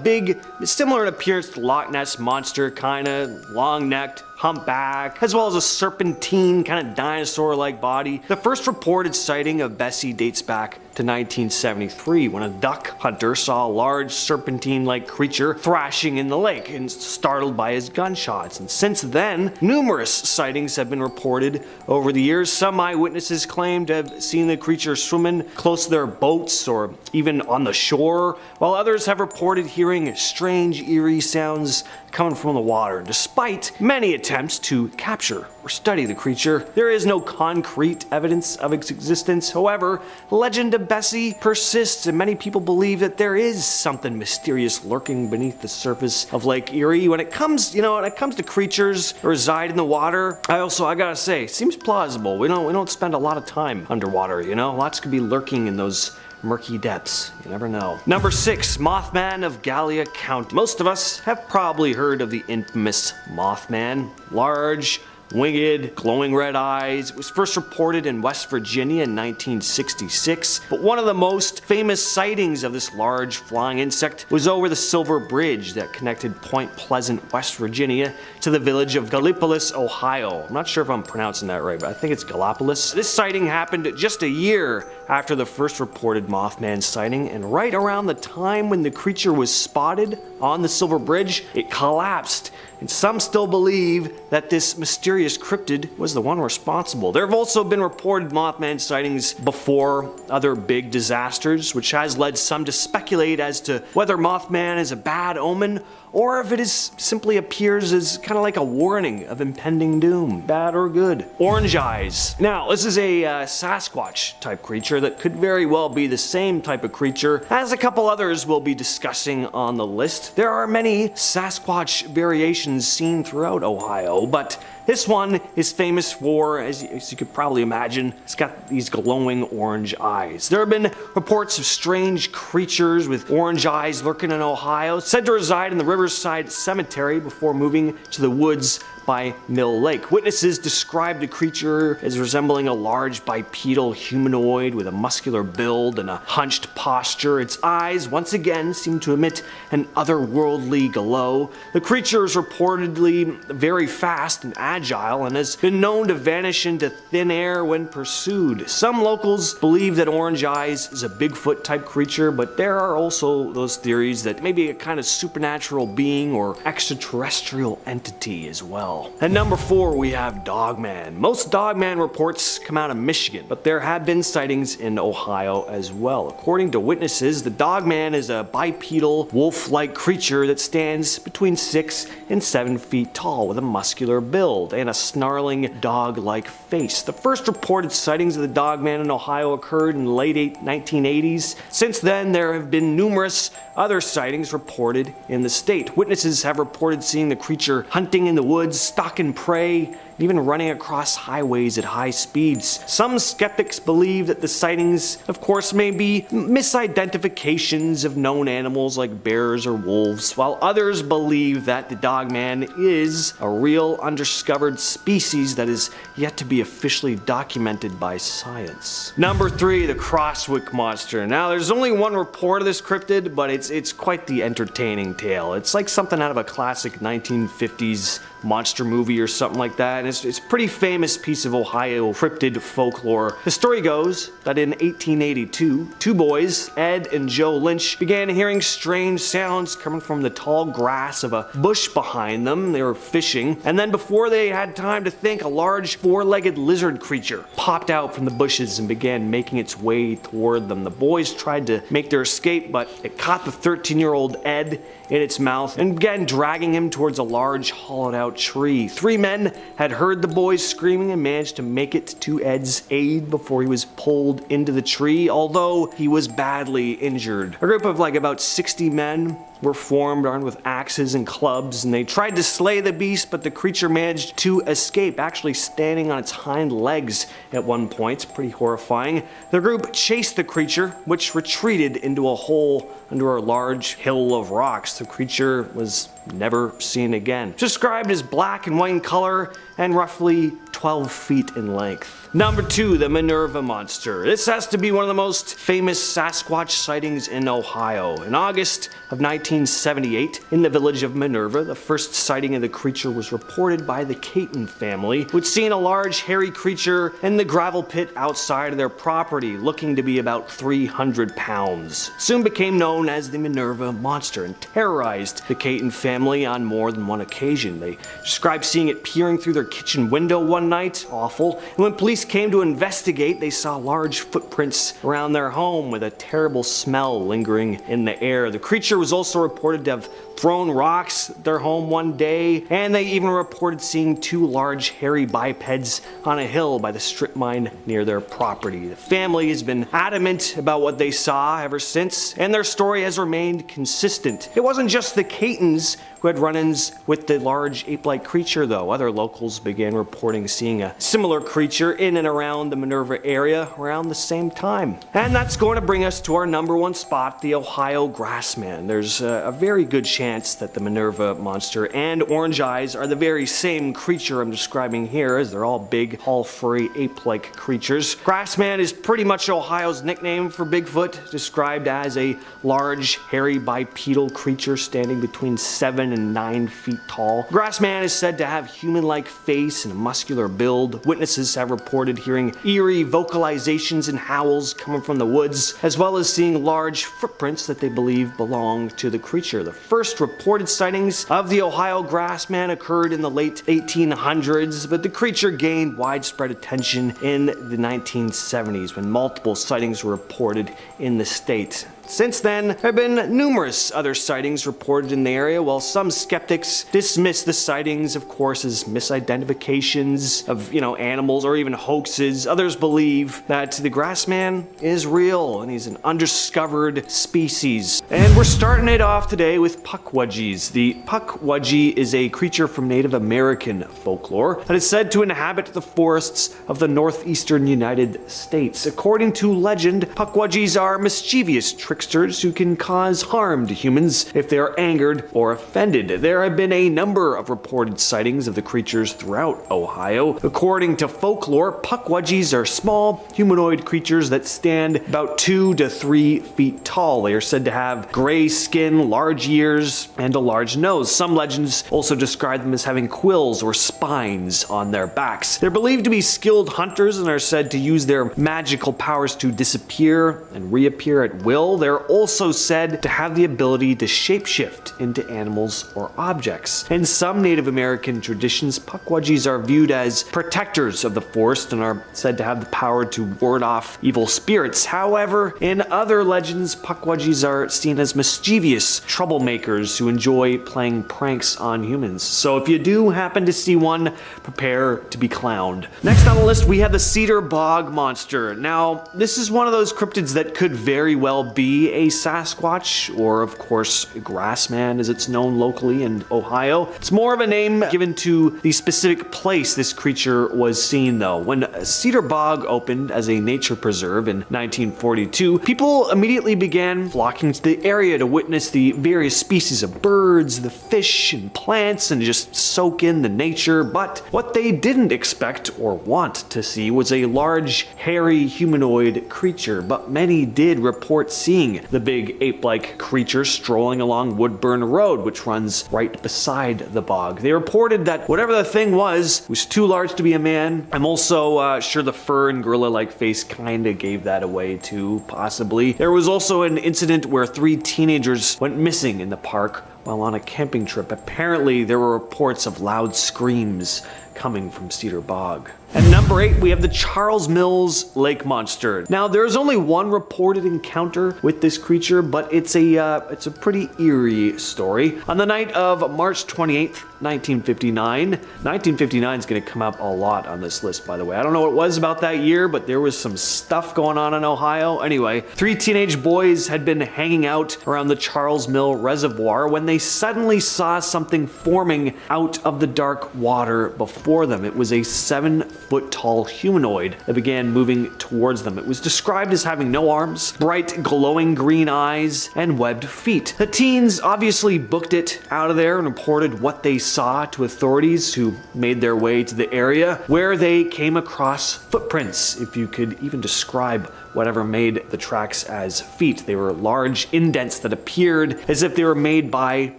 big, similar in appearance to Loch Ness Monster, kinda long-necked, humpback, as well as a serpentine, kind of dinosaur-like body. The first reported sighting of Bessie dates back to 1973, when a duck hunter saw a large serpentine-like creature thrashing in the lake and startled by his gunshots. And since then, numerous sightings have been reported over the years. Some eyewitnesses claim to have seen the creature swimming close to their boats or even on the shore, while others have reported hearing strange, eerie sounds coming from the water. Despite many attempts to capture or study the creature, there is no concrete evidence of its existence. However, the legend of Bessie persists, and many people believe that there is something mysterious lurking beneath the surface of Lake Erie. When it comes to creatures that reside in the water, I gotta say, seems plausible. We don't spend a lot of time underwater, Lots could be lurking in those murky depths. You never know. Number 6, Mothman of Gallia County. Most of us have probably heard of the infamous Mothman. Large, winged, glowing red eyes. It was first reported in West Virginia in 1966, but one of the most famous sightings of this large flying insect was over the Silver Bridge that connected Point Pleasant, West Virginia to the village of Gallipolis, Ohio. I'm not sure if I'm pronouncing that right, but I think it's Gallipolis. This sighting happened just a year after the first reported Mothman sighting, and right around the time when the creature was spotted on the Silver Bridge, it collapsed. And some still believe that this mysterious cryptid was the one responsible. There have also been reported Mothman sightings before other big disasters, which has led some to speculate as to whether Mothman is a bad omen or if it is simply appears as kind of like a warning of impending doom, bad or good. Orange eyes. Now, this is a Sasquatch type creature that could very well be the same type of creature as a couple others we'll be discussing on the list. There are many Sasquatch variations seen throughout Ohio, but this one is famous for, as you could probably imagine, it's got these glowing orange eyes. There have been reports of strange creatures with orange eyes lurking in Ohio, said to reside in the Riverside Cemetery before moving to the woods by Mill Lake. Witnesses described the creature as resembling a large bipedal humanoid with a muscular build and a hunched posture. Its eyes, once again, seem to emit an otherworldly glow. The creature is reportedly very fast and agile and has been known to vanish into thin air when pursued. Some locals believe that Orange Eyes is a Bigfoot type creature, but there are also those theories that maybe a kind of supernatural being or extraterrestrial entity as well. At number 4, we have Dogman. Most Dogman reports come out of Michigan, but there have been sightings in Ohio as well. According to witnesses, the Dogman is a bipedal, wolf-like creature that stands between 6 and 7 feet tall with a muscular build and a snarling dog-like face. The first reported sightings of the Dogman in Ohio occurred in the late 1980s. Since then, there have been numerous other sightings reported in the state. Witnesses have reported seeing the creature hunting in the woods, stalking prey, even running across highways at high speeds. Some skeptics believe that the sightings, of course, may be misidentifications of known animals like bears or wolves, while others believe that the Dogman is a real undiscovered species that is yet to be officially documented by science. Number 3, the Crosswick Monster. Now, there's only one report of this cryptid, but it's quite the entertaining tale. It's like something out of a classic 1950s monster movie or something like that, and it's a pretty famous piece of Ohio cryptid folklore. The story goes that in 1882, two boys, Ed and Joe Lynch, began hearing strange sounds coming from the tall grass of a bush behind them. They were fishing, and then before they had time to think, a large four-legged lizard creature popped out from the bushes and began making its way toward them. The boys tried to make their escape, but it caught the 13-year-old Ed in its mouth and began dragging him towards a large hollowed-out tree. 3 men had heard the boys screaming and managed to make it to Ed's aid before he was pulled into the tree, although he was badly injured. A group of about 60 men were formed, armed with axes and clubs, and they tried to slay the beast, but the creature managed to escape, actually standing on its hind legs at one point. It's pretty horrifying. The group chased the creature, which retreated into a hole under a large hill of rocks. The creature was never seen again. Described as black and white in color and roughly 12 feet in length. Number 2, the Manurva Monster. This has to be one of the most famous Sasquatch sightings in Ohio. In August of 1978, in the village of Minerva, the first sighting of the creature was reported by the Caton family, who'd seen a large hairy creature in the gravel pit outside of their property, looking to be about 300 pounds. Soon became known as the Minerva Monster and terrorized the Caton family on more than one occasion. They described seeing it peering through their kitchen window one night, awful, and when police came to investigate, they saw large footprints around their home with a terrible smell lingering in the air. The creature was also reported to have thrown rocks at their home one day, and they even reported seeing 2 large hairy bipeds on a hill by the strip mine near their property. The family has been adamant about what they saw ever since, and their story has remained consistent. It wasn't just the Catons who had run-ins with the large ape-like creature, though. Other locals began reporting seeing a similar creature in and around the Minerva area around the same time. And that's going to bring us to our number 1 spot, the Ohio Grassman. There's a very good chance that the Minerva Monster and Orange Eyes are the very same creature I'm describing here, as they're all big, all furry, ape-like creatures. Grassman is pretty much Ohio's nickname for Bigfoot, described as a large, hairy, bipedal creature standing between 7 and 9 feet tall. Grassman is said to have human-like face and a muscular irregular build. Witnesses have reported hearing eerie vocalizations and howls coming from the woods, as well as seeing large footprints that they believe belong to the creature. The first reported sightings of the Ohio Grassman occurred in the late 1800s, but the creature gained widespread attention in the 1970s when multiple sightings were reported in the state. Since then, there have been numerous other sightings reported in the area, while some skeptics dismiss the sightings, of course, as misidentifications of, animals or even hoaxes. Others believe that the Grassman is real and he's an undiscovered species. And we're starting it off today with Pukwudgies. The Pukwudgie is a creature from Native American folklore that is said to inhabit the forests of the northeastern United States. According to legend, Pukwudgies are mischievous tricksters who can cause harm to humans if they are angered or offended. There have been a number of reported sightings of the creatures throughout Ohio. According to folklore, Pukwudgies are small, humanoid creatures that stand about 2 to 3 feet tall. They are said to have gray skin, large ears, and a large nose. Some legends also describe them as having quills or spines on their backs. They're believed to be skilled hunters and are said to use their magical powers to disappear and reappear at will. They're also said to have the ability to shapeshift into animals or objects. In some Native American traditions, Pukwudgies are viewed as protectors of the forest and are said to have the power to ward off evil spirits. However, in other legends, Pukwudgies are seen as mischievous troublemakers who enjoy playing pranks on humans. So if you do happen to see one, prepare to be clowned. Next on the list, we have the Cedar Bog Monster. Now, this is one of those cryptids that could very well be a Sasquatch, or of course a Grassman as it's known locally in Ohio. It's more of a name given to the specific place this creature was seen though. When Cedar Bog opened as a nature preserve in 1942, people immediately began flocking to the area to witness the various species of birds, the fish and plants, and just soak in the nature. But what they didn't expect or want to see was a large, hairy humanoid creature, but many did report seeing the big ape-like creature strolling along Woodburn Road, which runs right beside the bog. They reported that whatever the thing was too large to be a man. I'm also sure the fur and gorilla-like face kinda gave that away too, possibly. There was also an incident where 3 teenagers went missing in the park while on a camping trip. Apparently, there were reports of loud screams coming from Cedar Bog. At number 8, we have the Charles Mills Lake Monster. Now, there's only one reported encounter with this creature, but it's a pretty eerie story. On the night of March 28th, 1959, 1959 is going to come up a lot on this list, by the way. I don't know what it was about that year, but there was some stuff going on in Ohio. Anyway, 3 teenage boys had been hanging out around the Charles Mill Reservoir when they suddenly saw something forming out of the dark water before them. It was a 7-foot-tall humanoid that began moving towards them. It was described as having no arms, bright glowing green eyes, and webbed feet. The teens obviously booked it out of there and reported what they saw to authorities, who made their way to the area, where they came across footprints, if you could even describe whatever made the tracks as feet. They were large indents that appeared as if they were made by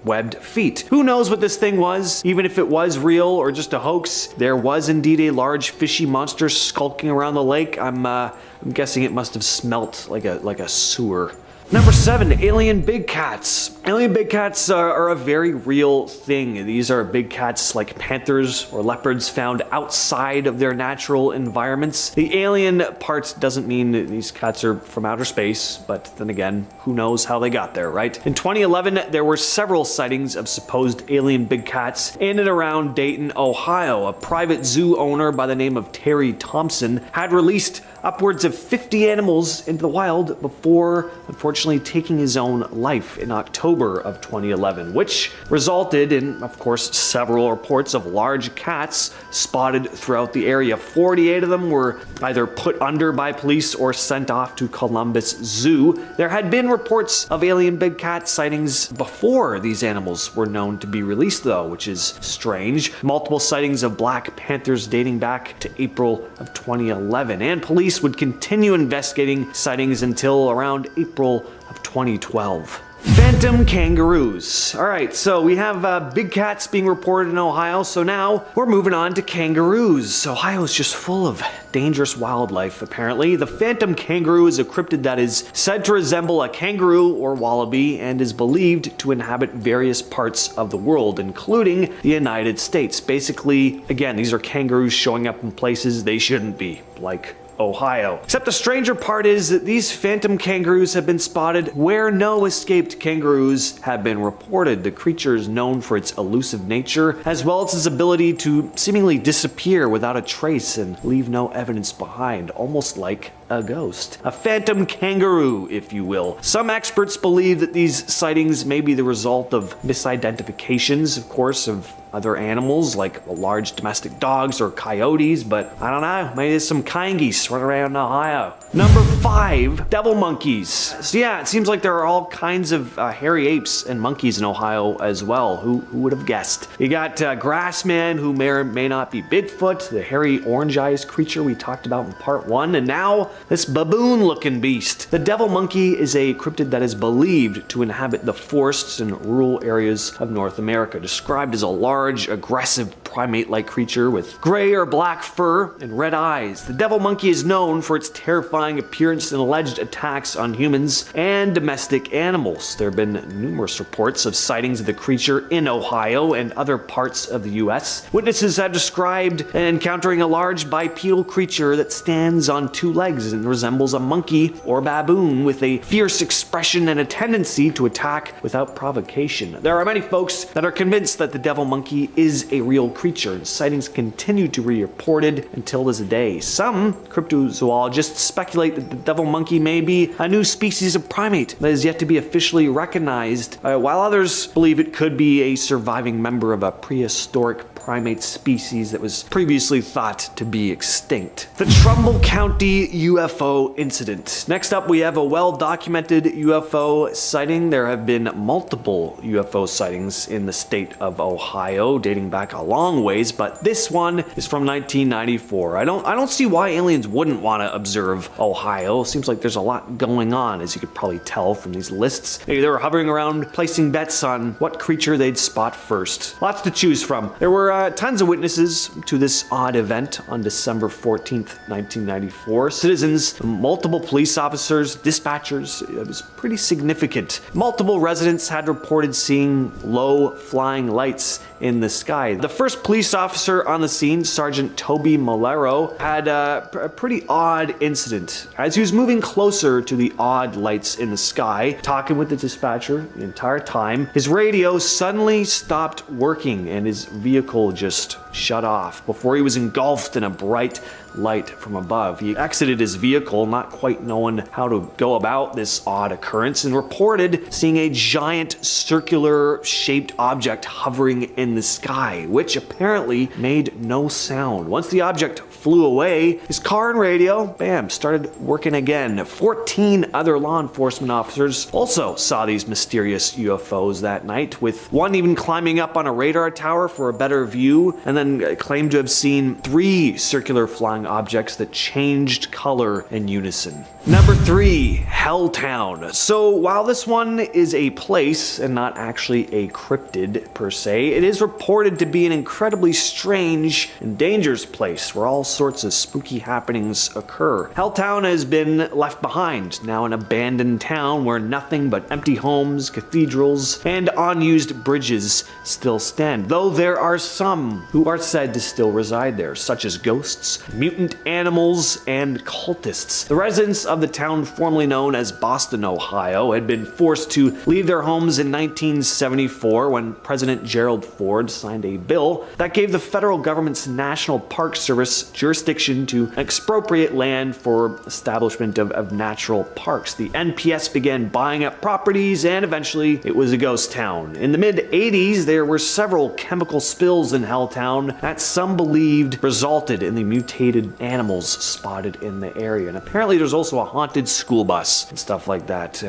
webbed feet. Who knows what this thing was? Even if it was real or just a hoax, there was indeed a large fishy monster skulking around the lake. I'm guessing it must have smelt like a sewer. Number 7, alien big cats. Alien big cats are a very real thing. These are big cats like panthers or leopards found outside of their natural environments. The alien part doesn't mean these cats are from outer space, but then again, who knows how they got there, right? In 2011, there were several sightings of supposed alien big cats in and around Dayton, Ohio. A private zoo owner by the name of Terry Thompson had released upwards of 50 animals into the wild before, unfortunately, taking his own life in October of 2011, which resulted in, of course, several reports of large cats spotted throughout the area. 48 of them were either put under by police or sent off to Columbus Zoo. There had been reports of alien big cat sightings before these animals were known to be released, though, which is strange. Multiple sightings of black panthers dating back to April of 2011, and police would continue investigating sightings until around April of 2012. Phantom kangaroos. Alright, so we have big cats being reported in Ohio, so now we're moving on to kangaroos. Ohio is just full of dangerous wildlife, apparently. The phantom kangaroo is a cryptid that is said to resemble a kangaroo or wallaby and is believed to inhabit various parts of the world, including the United States. Basically, again, these are kangaroos showing up in places they shouldn't be, like Ohio. Except the stranger part is that these phantom kangaroos have been spotted where no escaped kangaroos have been reported. The creature is known for its elusive nature, as well as its ability to seemingly disappear without a trace and leave no evidence behind, almost like a ghost. A phantom kangaroo, if you will. Some experts believe that these sightings may be the result of misidentifications, of course, of other animals like large domestic dogs or coyotes, but I don't know, maybe there's some kangies running around in Ohio. Number 5, devil monkeys. So yeah, it seems like there are all kinds of hairy apes and monkeys in Ohio as well. Who would have guessed? You got Grassman, who may or may not be Bigfoot, the hairy orange-eyes creature we talked about in part 1, and now this baboon-looking beast. The devil monkey is a cryptid that is believed to inhabit the forests and rural areas of North America, described as a large, aggressive primate-like creature with gray or black fur and red eyes. The devil monkey is known for its terrifying appearance and alleged attacks on humans and domestic animals. There have been numerous reports of sightings of the creature in Ohio and other parts of the US. Witnesses have described encountering a large bipedal creature that stands on 2 legs and resembles a monkey or baboon with a fierce expression and a tendency to attack without provocation. There are many folks that are convinced that the devil monkey is a real creature, and sightings continue to be reported until this day. Some cryptozoologists speculate that the devil monkey may be a new species of primate that is yet to be officially recognized, while others believe it could be a surviving member of a prehistoric primate species that was previously thought to be extinct. The Trumbull County UFO incident. Next up, we have a well-documented UFO sighting. There have been multiple UFO sightings in the state of Ohio, dating back a long ways, but this one is from 1994. I don't see why aliens wouldn't want to observe Ohio. Seems like there's a lot going on, as you could probably tell from these lists. Maybe they were hovering around, placing bets on what creature they'd spot first. Lots to choose from. There were tons of witnesses to this odd event on December 14th, 1994. Citizens, multiple police officers, dispatchers. It was pretty significant. Multiple residents had reported seeing low flying lights in the sky. The first police officer on the scene, Sergeant Toby Malero, had a pretty odd incident. As he was moving closer to the odd lights in the sky, talking with the dispatcher the entire time, his radio suddenly stopped working and his vehicle just shut off before he was engulfed in a bright light from above. He exited his vehicle, not quite knowing how to go about this odd occurrence, and reported seeing a giant circular shaped object hovering in the sky, which apparently made no sound. Once the object flew away, his car and radio, bam, started working again. 14 other law enforcement officers also saw these mysterious UFOs that night, with one even climbing up on a radar tower for a better view, and then claimed to have seen 3 circular flying objects that changed color in unison. Number 3, Helltown. So while this one is a place and not actually a cryptid per se, it is reported to be an incredibly strange and dangerous place where all sorts of spooky happenings occur. Helltown has been left behind, now an abandoned town where nothing but empty homes, cathedrals, and unused bridges still stand, though there are some who are said to still reside there, such as ghosts, mutant animals, and cultists. The residents of the town formerly known as Boston, Ohio, had been forced to leave their homes in 1974 when President Gerald Ford signed a bill that gave the federal government's National Park Service jurisdiction to expropriate land for establishment of natural parks. The NPS began buying up properties, and eventually it was a ghost town. In the mid-80s, there were several chemical spills tunnels in Helltown that some believed resulted in the mutated animals spotted in the area. And apparently there's also a haunted school bus and stuff like that.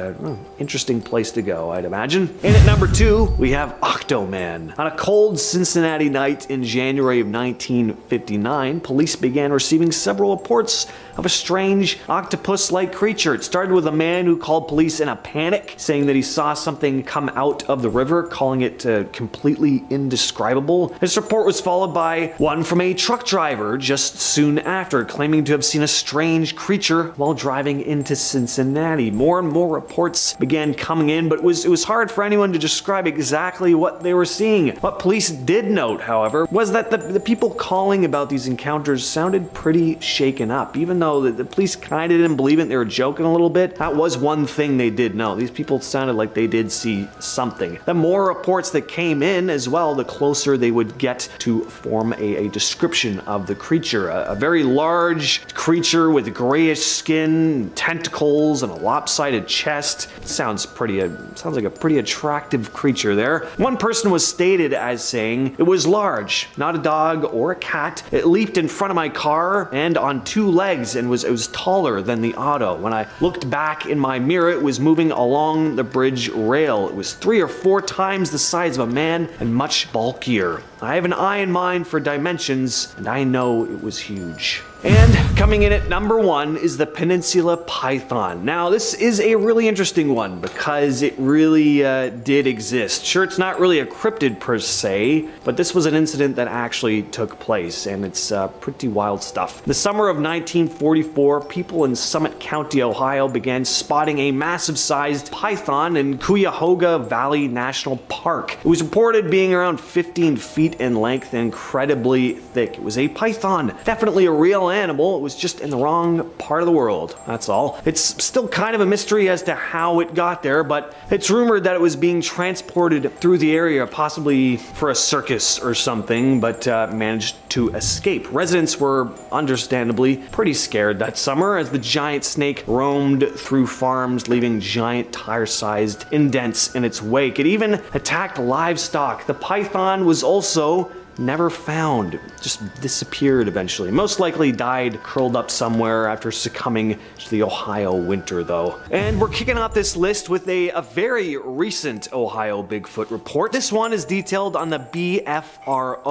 Interesting place to go, I'd imagine. And at number 2, we have Octoman. On a cold Cincinnati night in January of 1959, police began receiving several reports of a strange octopus-like creature. It started with a man who called police in a panic, saying that he saw something come out of the river, calling it completely indescribable. This report was followed by one from a truck driver just soon after, claiming to have seen a strange creature while driving into Cincinnati. More and more reports began coming in, but it was hard for anyone to describe exactly what they were seeing. What police did note, however, was that the people calling about these encounters sounded pretty shaken up. Even though the police kind of didn't believe it, they were joking a little bit, that was one thing they did know. These people sounded like they did see something. The more reports that came in as well, the closer they would get to form a description of the creature. A very large creature with grayish skin, tentacles, and a lopsided chest. Sounds like a pretty attractive creature there. One person was stated as saying, "It was large, not a dog or a cat. It leaped in front of my car and on 2 legs and it was taller than the auto. When I looked back in my mirror, it was moving along the bridge rail. It was 3 or 4 times the size of a man and much bulkier. I have an eye in mind for dimensions, and I know it was huge." And coming in at number 1 is the Peninsula Python. Now, this is a really interesting one because it really did exist. Sure, it's not really a cryptid per se, but this was an incident that actually took place, and it's pretty wild stuff. The summer of 1944, people in Summit County, Ohio began spotting a massive-sized python in Cuyahoga Valley National Park. It was reported being around 15 feet in length and incredibly thick. It was a python, definitely a real animal. It was just in the wrong part of the world, that's all. It's still kind of a mystery as to how it got there, but it's rumored that it was being transported through the area, possibly for a circus or something, but managed to escape. Residents were understandably pretty scared that summer as the giant snake roamed through farms, leaving giant tire-sized indents in its wake. It even attacked livestock. The python was also never found, just disappeared eventually. Most likely died curled up somewhere after succumbing to the Ohio winter though. And we're kicking off this list with a very recent Ohio Bigfoot report. This one is detailed on the BFRO,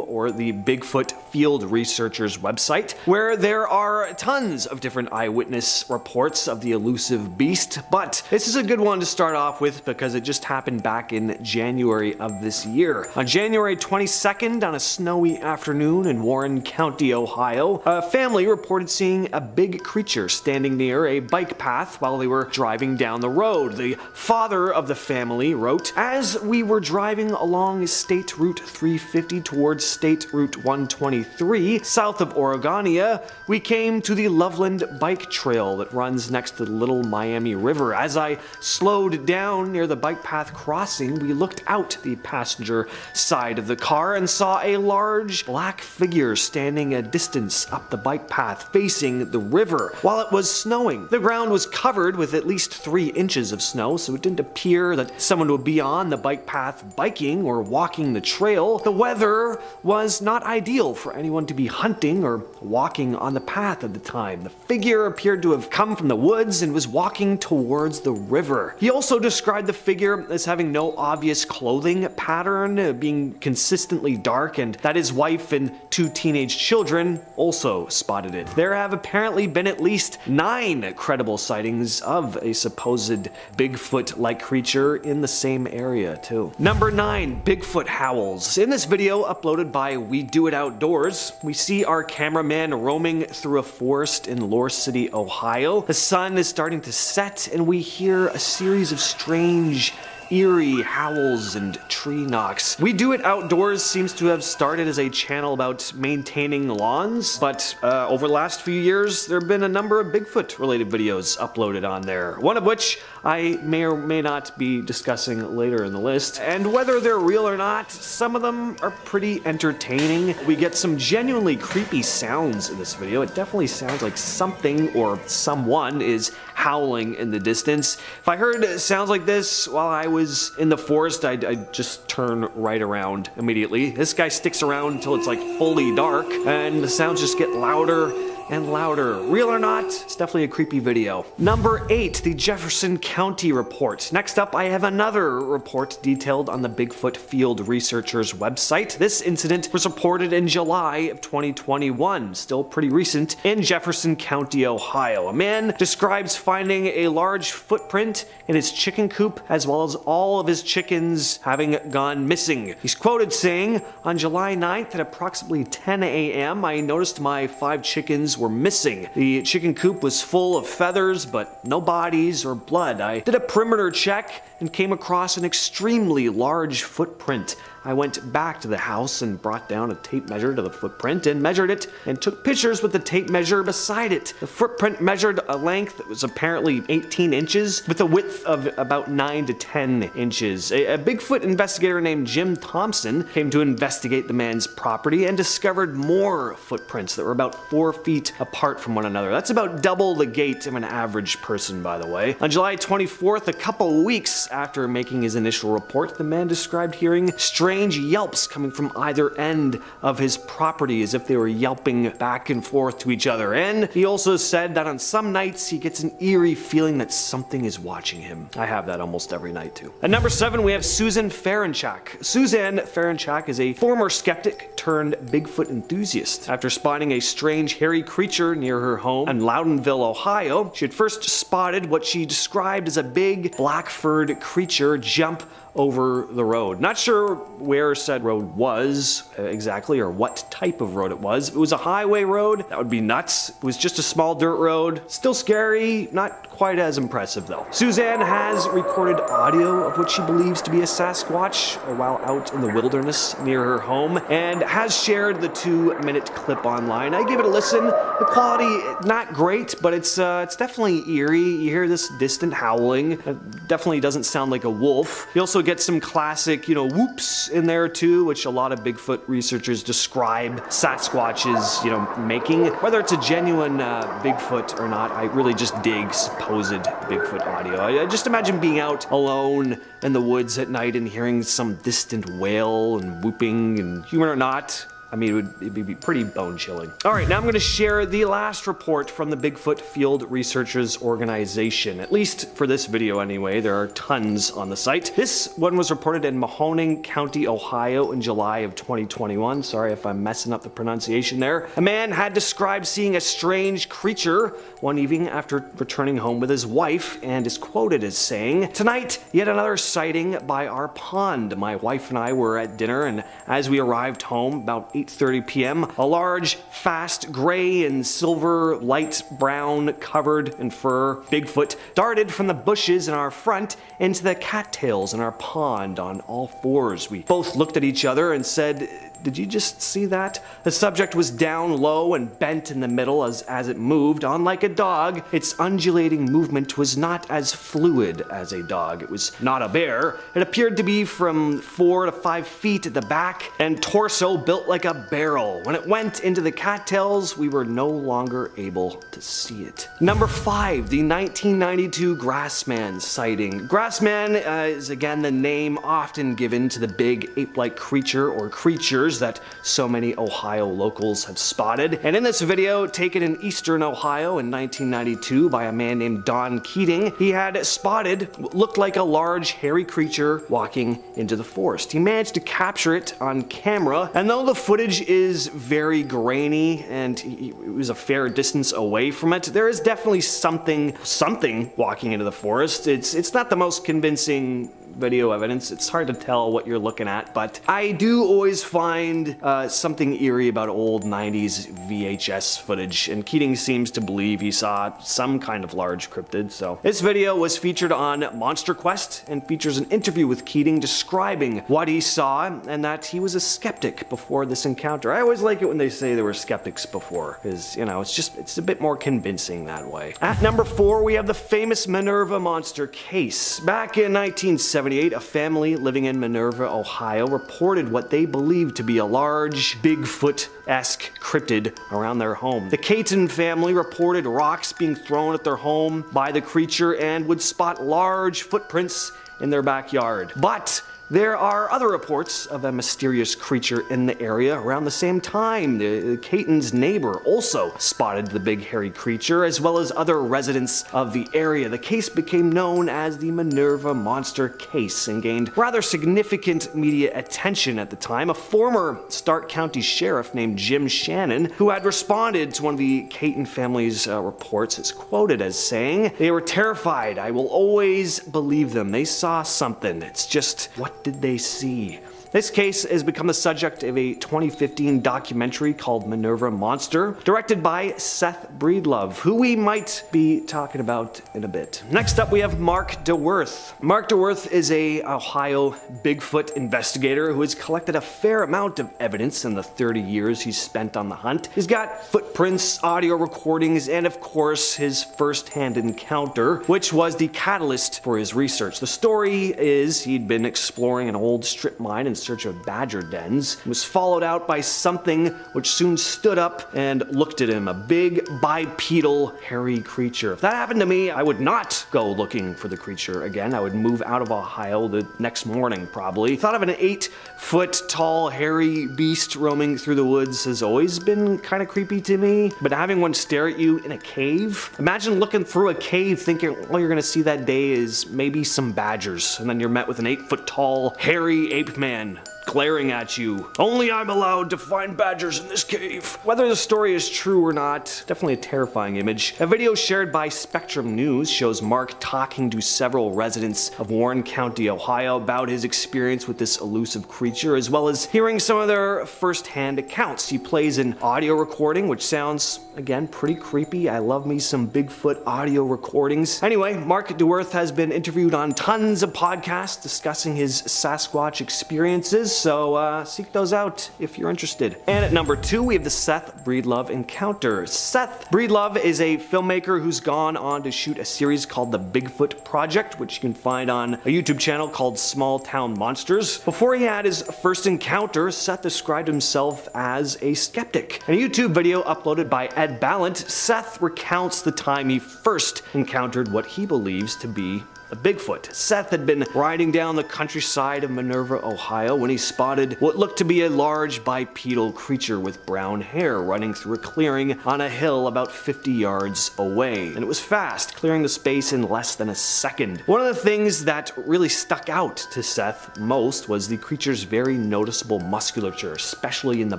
or the Bigfoot Field Researchers website, where there are tons of different eyewitness reports of the elusive beast. But this is a good one to start off with because it just happened back in January of this year. On January 22nd, on a snowy afternoon in Warren County, Ohio, a family reported seeing a big creature standing near a bike path while they were driving down the road. The father of the family wrote, "As we were driving along State Route 350 towards State Route 123, south of Oregonia, we came to the Loveland bike trail that runs next to the Little Miami River. As I slowed down near the bike path crossing, we looked out the passenger side of the car and saw a large black figure standing a distance up the bike path facing the river while it was snowing. The ground was covered with at least 3 inches of snow, so it didn't appear that someone would be on the bike path biking or walking the trail. The weather was not ideal for anyone to be hunting or walking on the path at the time. The figure appeared to have come from the woods and was walking towards the river." He also described the figure as having no obvious clothing pattern, being consistently dark, and that his wife and 2 teenage children also spotted it. There have apparently been at least 9 credible sightings of a supposed Bigfoot-like creature in the same area too. Number 9, Bigfoot howls. In this video uploaded by We Do It Outdoors, we see our cameraman roaming through a forest in Lore City, Ohio. The sun is starting to set and we hear a series of strange, eerie howls and tree knocks. We Do It Outdoors seems to have started as a channel about maintaining lawns, but over the last few years there have been a number of Bigfoot related videos uploaded on there, one of which I may or may not be discussing later in the list. And whether they're real or not, some of them are pretty entertaining. We get some genuinely creepy sounds in this video. It definitely sounds like something or someone is howling in the distance. If I heard sounds like this while I was in the forest, I'd just turn right around immediately. This guy sticks around until it's like fully dark, and the sounds just get louder and louder. Real or not, it's definitely a creepy video. Number 8, the Jefferson County report. Next up, I have another report detailed on the Bigfoot Field Researchers website. This incident was reported in July of 2021, still pretty recent, in Jefferson County, Ohio. A man describes finding a large footprint in his chicken coop, as well as all of his chickens having gone missing. He's quoted saying, "On July 9th at approximately 10 a.m., I noticed my 5 chickens were missing. The chicken coop was full of feathers, but no bodies or blood. I did a perimeter check and came across an extremely large footprint. I went back to the house and brought down a tape measure to the footprint and measured it and took pictures with the tape measure beside it. The footprint measured a length that was apparently 18 inches with a width of about 9 to 10 inches. A Bigfoot investigator named Jim Thompson came to investigate the man's property and discovered more footprints that were about 4 feet apart from one another. That's about double the gait of an average person, by the way. On July 24th, a couple weeks after making his initial report, the man described hearing strange yelps coming from either end of his property, as if they were yelping back and forth to each other. And he also said that on some nights he gets an eerie feeling that something is watching him. I have that almost every night too. At number 7, we have Susan Ferenchak. Suzanne Ferenchak is a former skeptic turned Bigfoot enthusiast. After spotting a strange hairy creature near her home in Loudonville, Ohio, she had first spotted what she described as a big black-furred creature jump over the road. Not sure where said road was exactly, or what type of road it was. If it was a highway road, that would be nuts. It was just a small dirt road. Still scary, not quite as impressive though. Suzanne has recorded audio of what she believes to be a Sasquatch while out in the wilderness near her home, and has shared the 2-minute clip online. I gave it a listen. The quality, not great, but it's definitely eerie. You hear this distant howling. It definitely doesn't sound like a wolf. You also get some classic, whoops in there too, which a lot of Bigfoot researchers describe Sasquatches, making. Whether it's a genuine Bigfoot or not, I really just dig supposed Bigfoot audio. I just imagine being out alone in the woods at night and hearing some distant wail and whooping, and human or not, I mean, it'd be pretty bone-chilling. All right, now I'm going to share the last report from the Bigfoot Field Researchers Organization. At least for this video anyway, there are tons on the site. This one was reported in Mahoning County, Ohio in July of 2021. Sorry if I'm messing up the pronunciation there. A man had described seeing a strange creature one evening after returning home with his wife, and is quoted as saying, "Tonight, yet another sighting by our pond. My wife and I were at dinner, and as we arrived home about 8:30 p.m., a large, fast, gray and silver, light brown, covered in fur Bigfoot darted from the bushes in our front into the cattails in our pond on all fours. We both looked at each other and said, 'Did you just see that?' The subject was down low and bent in the middle as it moved. Unlike a dog, its undulating movement was not as fluid as a dog. It was not a bear. It appeared to be from 4 to 5 feet at the back and torso built like a barrel. When it went into the cattails, we were no longer able to see it." Number 5, the 1992 Grassman sighting. Grassman is again the name often given to the big ape-like creature or creatures that so many Ohio locals have spotted. And in this video, taken in eastern Ohio in 1992 by a man named Don Keating, he had spotted what looked like a large hairy creature walking into the forest. He managed to capture it on camera, and though the footage is very grainy and he was a fair distance away from it, there is definitely something walking into the forest. It's not the most convincing video evidence. It's hard to tell what you're looking at, but I do always find something eerie about old 90s VHS footage, and Keating seems to believe he saw some kind of large cryptid. So this video was featured on Monster Quest and features an interview with Keating describing what he saw and that he was a skeptic before this encounter. I always like it when they say they were skeptics before, because, you know, it's a bit more convincing that way. At number 4, we have the famous Minerva monster case. Back in 1978, a family living in Minerva, Ohio, reported what they believed to be a large Bigfoot-esque cryptid around their home. The Caton family reported rocks being thrown at their home by the creature and would spot large footprints in their backyard. But there are other reports of a mysterious creature in the area around the same time. The Caton's neighbor also spotted the big hairy creature, as well as other residents of the area. The case became known as the Minerva Monster Case and gained rather significant media attention at the time. A former Stark County sheriff named Jim Shannon, who had responded to one of the Caton family's reports, is quoted as saying, "They were terrified. I will always believe them. They saw something. It's just, what did they see?" This case has become the subject of a 2015 documentary called Minerva Monster, directed by Seth Breedlove, who we might be talking about in a bit. Next up, we have Mark DeWorth. Mark DeWorth is a Ohio Bigfoot investigator who has collected a fair amount of evidence in the 30 years he's spent on the hunt. He's got footprints, audio recordings, and of course his first-hand encounter, which was the catalyst for his research. The story is he'd been exploring an old strip mine in search of badger dens, was followed out by something which soon stood up and looked at him, a big bipedal hairy creature. If that happened to me, I would not go looking for the creature again. I would move out of Ohio the next morning probably. Thought of an 8-foot tall hairy beast roaming through the woods has always been kind of creepy to me, but having one stare at you in a cave, imagine looking through a cave thinking all you're gonna see that day is maybe some badgers, and then you're met with an 8-foot tall hairy ape man glaring at you. Only I'm allowed to find badgers in this cave. Whether the story is true or not, definitely a terrifying image. A video shared by Spectrum News shows Mark talking to several residents of Warren County, Ohio about his experience with this elusive creature, as well as hearing some of their first-hand accounts. He plays an audio recording, which sounds, again, pretty creepy. I love me some Bigfoot audio recordings. Anyway, Mark DeWorth has been interviewed on tons of podcasts discussing his Sasquatch experiences, so seek those out if you're interested. And at number 2, we have the Seth Breedlove encounter. Seth Breedlove is a filmmaker who's gone on to shoot a series called The Bigfoot Project, which you can find on a YouTube channel called Small Town Monsters. Before he had his first encounter, Seth described himself as a skeptic. In a YouTube video uploaded by Ed Ballant, Seth recounts the time he first encountered what he believes to be a Bigfoot. Seth had been riding down the countryside of Minerva, Ohio, when he spotted what looked to be a large bipedal creature with brown hair running through a clearing on a hill about 50 yards away. And it was fast, clearing the space in less than a second. One of the things that really stuck out to Seth most was the creature's very noticeable musculature, especially in the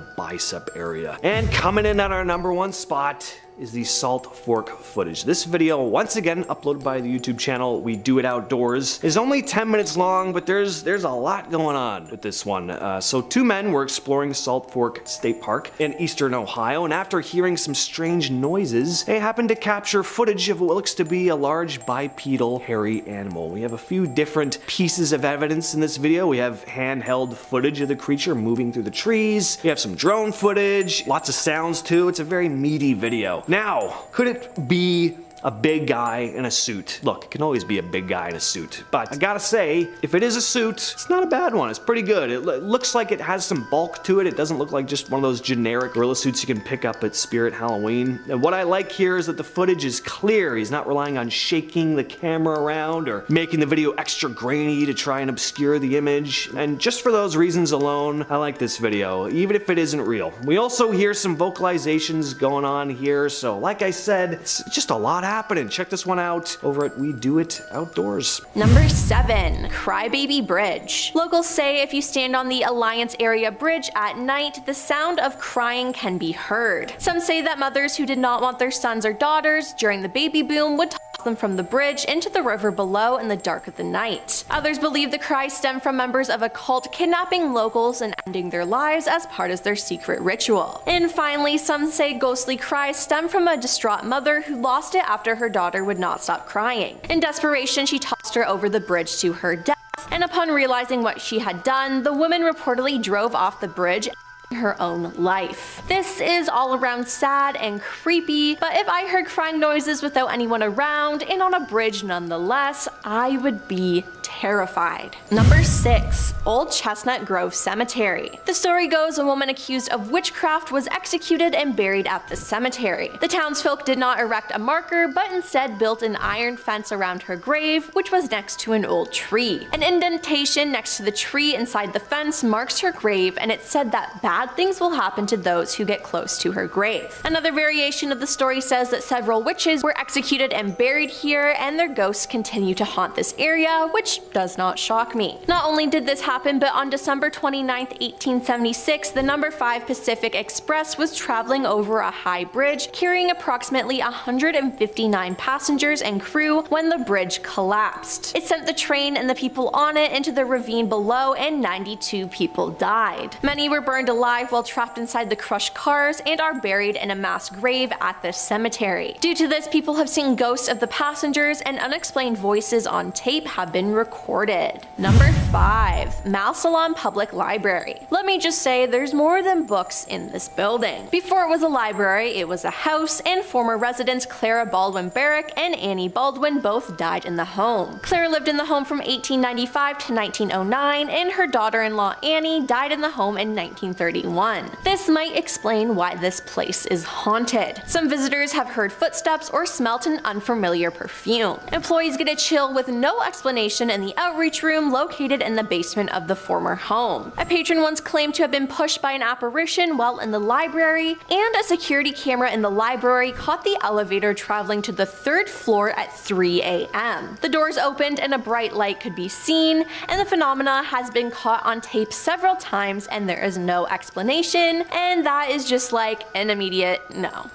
bicep area. And coming in at our number 1 spot is the Salt Fork footage. This video, once again uploaded by the YouTube channel We Do It Outdoors, is only 10 minutes long, but there's a lot going on with this one. So 2 men were exploring Salt Fork State Park in eastern Ohio, and after hearing some strange noises, they happened to capture footage of what looks to be a large bipedal hairy animal. We have a few different pieces of evidence in this video. We have handheld footage of the creature moving through the trees. We have some drone footage, lots of sounds too. It's a very meaty video. Now, could it be a big guy in a suit? Look, it can always be a big guy in a suit, but I gotta say, if it is a suit, it's not a bad one. It's pretty good. It looks like it has some bulk to it. It doesn't look like just one of those generic gorilla suits you can pick up at Spirit Halloween. And what I like here is that the footage is clear. He's not relying on shaking the camera around or making the video extra grainy to try and obscure the image. And just for those reasons alone, I like this video, even if it isn't real. We also hear some vocalizations going on here, so like I said, it's just a lot happening. Check this one out over at We Do It Outdoors. Number 7, Crybaby Bridge. Locals say if you stand on the Alliance Area Bridge at night, the sound of crying can be heard. Some say that mothers who did not want their sons or daughters during the baby boom would toss them from the bridge into the river below in the dark of the night. Others believe the cries stem from members of a cult kidnapping locals and ending their lives as part of their secret ritual. And finally, some say ghostly cries stem from a distraught mother who lost it after her daughter would not stop crying. In desperation, she tossed her over the bridge to her death, and upon realizing what she had done, the woman reportedly drove off the bridge her own life. This is all around sad and creepy, but if I heard crying noises without anyone around and on a bridge nonetheless, I would be terrified. Number 6. Old Chestnut Grove Cemetery. The story goes a woman accused of witchcraft was executed and buried at the cemetery. The townsfolk did not erect a marker, but instead built an iron fence around her grave, which was next to an old tree. An indentation next to the tree inside the fence marks her grave, and it said that bad things will happen to those who get close to her grave. Another variation of the story says that several witches were executed and buried here, and their ghosts continue to haunt this area, which does not shock me. Not only did this happen, but on December 29, 1876, the number 5 Pacific Express was traveling over a high bridge, carrying approximately 159 passengers and crew when the bridge collapsed. It sent the train and the people on it into the ravine below, and 92 people died. Many were burned alive while trapped inside the crushed cars and are buried in a mass grave at this cemetery. Due to this, people have seen ghosts of the passengers, and unexplained voices on tape have been recorded. Number 5. Massillon Public Library. Let me just say, there's more than books in this building. Before it was a library, it was a house, and former residents Clara Baldwin Barrick and Annie Baldwin both died in the home. Clara lived in the home from 1895 to 1909, and her daughter-in-law Annie died in the home in 1931. This might explain why this place is haunted. Some visitors have heard footsteps or smelt an unfamiliar perfume. Employees get a chill with no explanation in the outreach room located in the basement of the former home. A patron once claimed to have been pushed by an apparition while in the library, and a security camera in the library caught the elevator traveling to the 3rd floor at 3 a.m. The doors opened and a bright light could be seen, and the phenomena has been caught on tape several times, and there is no explanation, and that is just like an immediate no.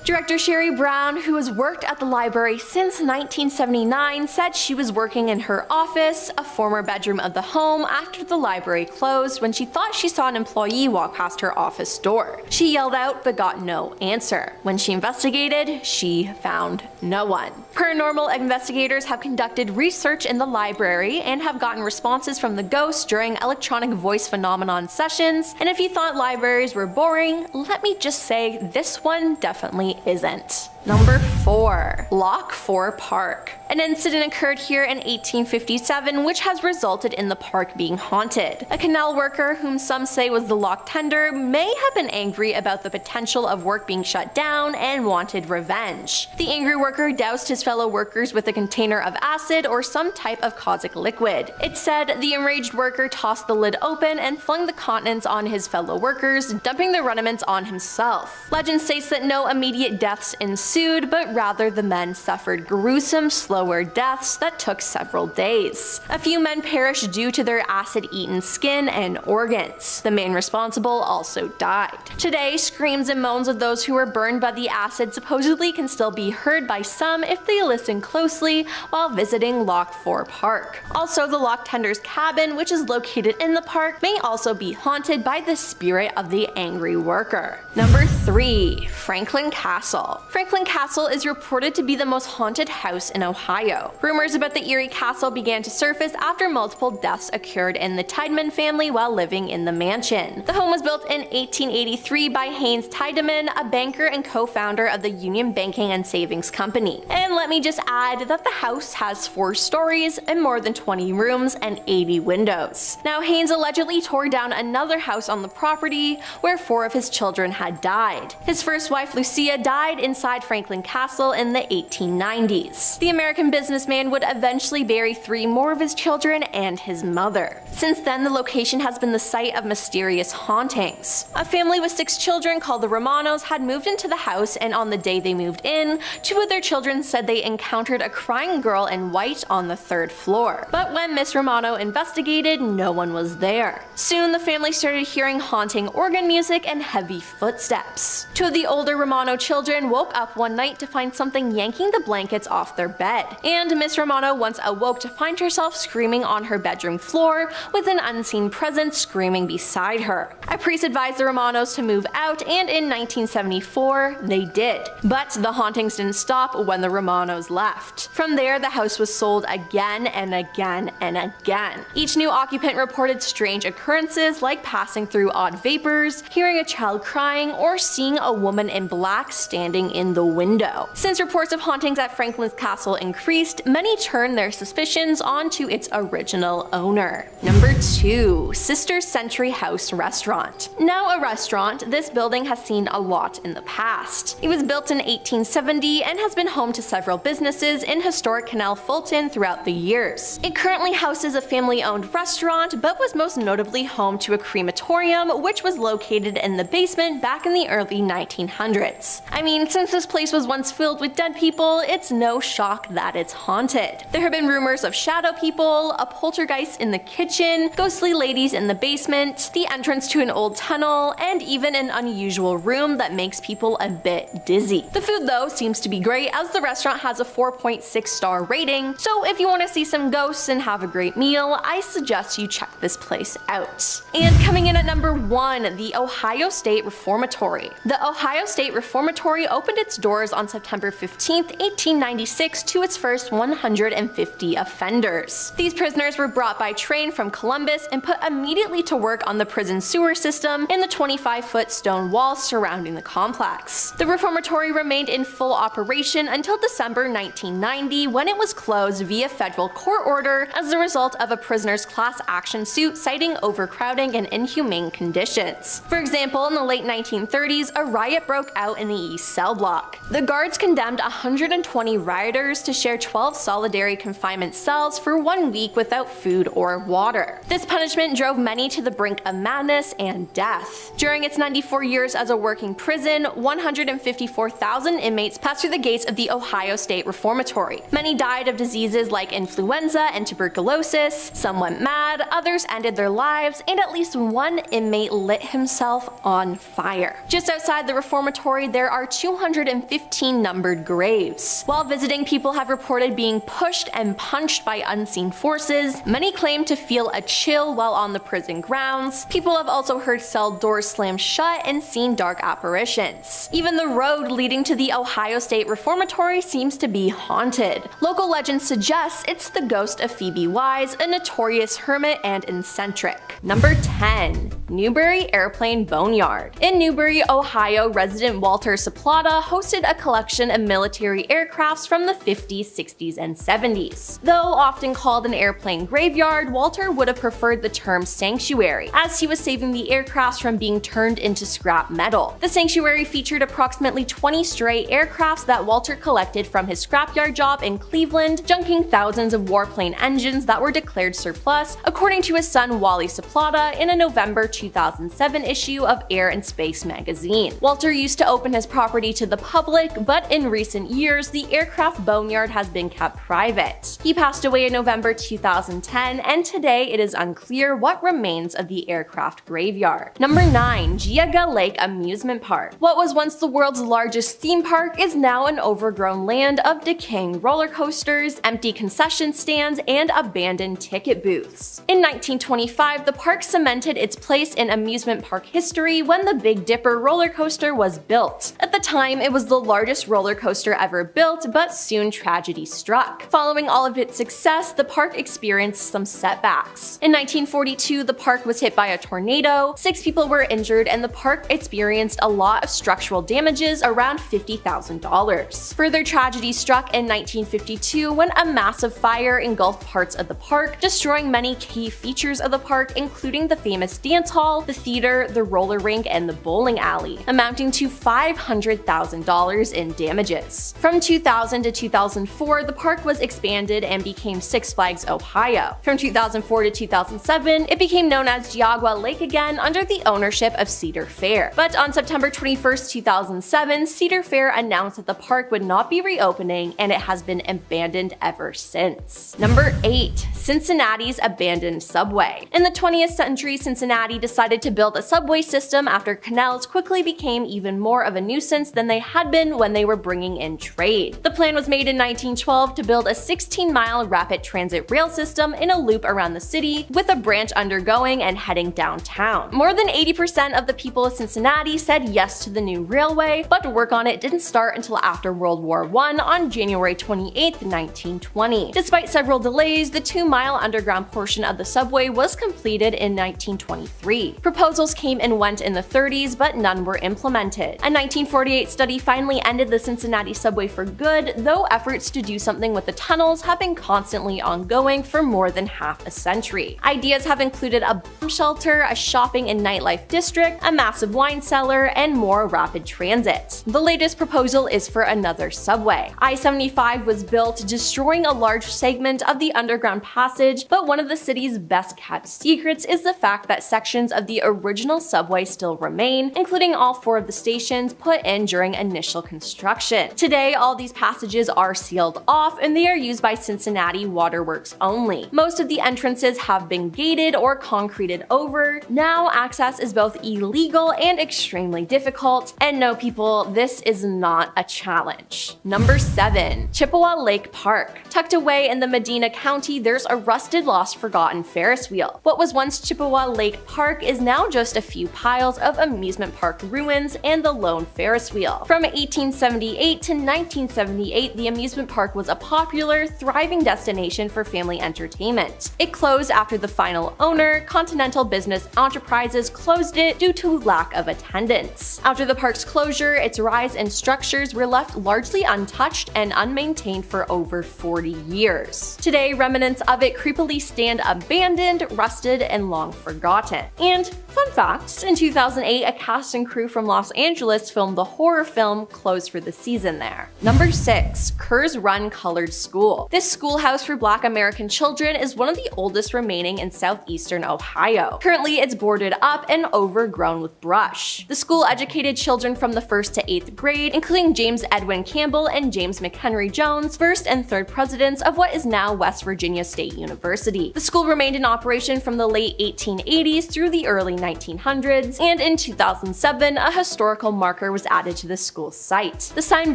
Director Sherry Brown, who has worked at the library since 1979, said she was working in her office, a former bedroom of the home, after the library closed when she thought she saw an employee walk past her office door. She yelled out but got no answer. When she investigated, she found no one. Paranormal investigators have conducted research in the library and have gotten responses from the ghosts during electronic voice phenomenon sessions, and if you thought libraries were boring, let me just say this one definitely isn't. Number 4. Lock 4 Park. An incident occurred here in 1857 which has resulted in the park being haunted. A canal worker, whom some say was the lock tender, may have been angry about the potential of work being shut down and wanted revenge. The angry worker doused his fellow workers with a container of acid or some type of caustic liquid. It said the enraged worker tossed the lid open and flung the contents on his fellow workers, dumping the remnants on himself. Legend states that no immediate deaths ensued, but rather the men suffered gruesome, slower deaths that took several days. A few men perished due to their acid-eaten skin and organs. The man responsible also died. Today, screams and moans of those who were burned by the acid supposedly can still be heard by some if they listen closely while visiting Lock 4 Park. Also, the lock tender's cabin, which is located in the park, may also be haunted by the spirit of the angry worker. Number 3. Franklin Castle. Franklin Castle is reported to be the most haunted house in Ohio. Rumors about the eerie castle began to surface after multiple deaths occurred in the Tiedemann family while living in the mansion. The home was built in 1883 by Haynes Tiedemann, a banker and co-founder of the Union Banking and Savings Company. And let me just add that the house has 4 stories and more than 20 rooms and 80 windows. Now, Haynes allegedly tore down another house on the property where 4 of his children had died. His first wife, Lucia, died inside Franklin Castle in the 1890s. The American businessman would eventually bury 3 more of his children and his mother. Since then, the location has been the site of mysterious hauntings. A family with 6 children called the Romanos had moved into the house, and on the day they moved in, 2 of their children said they encountered a crying girl in white on the 3rd floor. But when Miss Romano investigated, no one was there. Soon, the family started hearing haunting organ music and heavy footsteps. 2 of the older Romano children woke up one night to find something yanking the blankets off their bed. And Miss Romano once awoke to find herself screaming on her bedroom floor with an unseen presence screaming beside her. A priest advised the Romanos to move out, and in 1974, they did. But the hauntings didn't stop when the Romanos left. From there, the house was sold again and again and again. Each new occupant reported strange occurrences like passing through odd vapors, hearing a child crying, or seeing a woman in black standing in the window. Since reports of hauntings at Franklin's Castle increased, many turned their suspicions onto its original owner. Number 2. Sister Century House Restaurant. Now a restaurant, this building has seen a lot in the past. It was built in 1870 and has been home to several businesses in historic Canal Fulton throughout the years. It currently houses a family-owned restaurant, but was most notably home to a crematorium, which was located in the basement back in the early 1900s. I mean, since this place was once filled with dead people, it's no shock that it's haunted. There have been rumors of shadow people, a poltergeist in the kitchen, ghostly ladies in the basement, the entrance to an old tunnel, and even an unusual room that makes people a bit dizzy. The food though seems to be great, as the restaurant has a 4.6 star rating, so if you want to see some ghosts and have a great meal, I suggest you check this place out. And coming in at number 1, the Ohio State Reformatory. The Ohio State Reformatory opened its doors on September 15, 1896 to its first 150 offenders. These prisoners were brought by train from Columbus and put immediately to work on the prison sewer system and the 25-foot stone walls surrounding the complex. The reformatory remained in full operation until December 1990, when it was closed via federal court order as a result of a prisoner's class action suit citing overcrowding and inhumane conditions. For example, in the late 1930s, a riot broke out in the East Cell Block. The guards condemned 120 rioters to share 12 solitary confinement cells for 1 week without food or water. This punishment drove many to the brink of madness and death. During its 94 years as a working prison, 154,000 inmates passed through the gates of the Ohio State Reformatory. Many died of diseases like influenza and tuberculosis, some went mad, others ended their lives, and at least one inmate lit himself on fire. Just outside the reformatory, there are 215 numbered graves. While visiting, people have reported being pushed and punched by unseen forces. Many claim to feel a chill while on the prison grounds. People have also heard cell doors slam shut and seen dark apparitions. Even the road leading to the Ohio State Reformatory seems to be haunted. Local legend suggests it's the ghost of Phoebe Wise, a notorious hermit and eccentric. Number 10. Newbury Airplane Boneyard. In Newbury, Ohio, resident Walter Saplata hosted a collection of military aircrafts from the 50s, 60s, and 70s. Though often called an airplane graveyard, Walter would have preferred the term sanctuary, as he was saving the aircrafts from being turned into scrap metal. The sanctuary featured approximately 20 stray aircrafts that Walter collected from his scrapyard job in Cleveland, junking thousands of warplane engines that were declared surplus, according to his son Wally Saplata in a November 2007 issue of Air and Space magazine. Walter used to open his property to the public, but in recent years, the aircraft boneyard has been kept private. He passed away in November 2010, and today it is unclear what remains of the aircraft graveyard. Number 9. Gioga Lake Amusement Park. What was once the world's largest theme park is now an overgrown land of decaying roller coasters, empty concession stands, and abandoned ticket booths. In 1925, the park cemented its place in amusement park history when the Big Dipper roller coaster was built. At the time, it was the largest roller coaster ever built, but soon tragedy struck. Following all of its success, the park experienced some setbacks. In 1942, the park was hit by a tornado, 6 people were injured, and the park experienced a lot of structural damages around $50,000. Further tragedy struck in 1952 when a massive fire engulfed parts of the park, destroying many key features of the park, including the famous dance hall, the theater, the roller rink, and the bowling alley, amounting to $500,000 in damages. From 2000 to 2004, the park was expanded and became Six Flags Ohio. From 2004 to 2007, it became known as Gioga Lake again under the ownership of Cedar Fair. But on September 21st, 2007, Cedar Fair announced that the park would not be reopening, and it has been abandoned ever since. Number 8. Cincinnati's abandoned subway. In the 20th century, Cincinnati decided to build a subway system after canals quickly became even more of a nuisance than they had been when they were bringing in trade. The plan was made in 1912 to build a 16-mile rapid transit rail system in a loop around the city, with a branch undergoing and heading downtown. More than 80% of the people of Cincinnati said yes to the new railway, but work on it didn't start until after World War I on January 28, 1920. Despite several delays, the 2-mile underground portion of the subway was completed in 1923. Proposals came and went in the 30s, but none were implemented. A 1948 study finally ended the Cincinnati subway for good, though efforts to do something with the tunnels have been constantly ongoing for more than half a century. Ideas have included a bomb shelter, a shopping and nightlife district, a massive wine cellar, and more rapid transit. The latest proposal is for another subway. I-75 was built, destroying a large segment of the underground passage, but one of the city's best-kept secrets is the fact that sections of the original subway still remain, including all 4 of the stations put in during initial construction. Today, all these passages are sealed off, and they are used by Cincinnati Waterworks only. Most of the entrances have been gated or concreted over. Now, access is both illegal and extremely difficult, and no people, this is not a challenge. Number 7. Chippewa Lake Park. Tucked away in the Medina County, there's a rusted, lost, forgotten Ferris wheel. What was once Chippewa Lake Park is now just a few piles of amusement park ruins and the lone Ferris wheel. From 1878 to 1978, the amusement park was a popular, thriving destination for family entertainment. It closed after the final owner, Continental Business Enterprises, closed it due to lack of attendance. After the park's closure, its rise and structures were left largely untouched and unmaintained for over 40 years. Today, remnants of it creepily stand abandoned, rusted, and long forgotten. And fun fact, in 2008, a cast and crew from Los Angeles filmed the horror film closed for the season there. Number 6. Kerr's Run Colored School. This schoolhouse for Black American children is one of the oldest remaining in southeastern Ohio. Currently, it's boarded up and overgrown with brush. The school educated children from the 1st to 8th grade, including James Edwin Campbell and James McHenry Jones, 1st and 3rd presidents of what is now West Virginia State University. The school remained in operation from the late 1880s through the early 1900s, and in 2007, a historical marker was added to the school site. The sign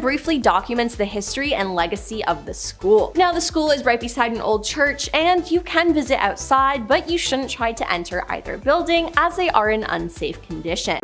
briefly documents the history and legacy of the school. Now, the school is right beside an old church, and you can visit outside, but you shouldn't try to enter either building as they are in unsafe condition.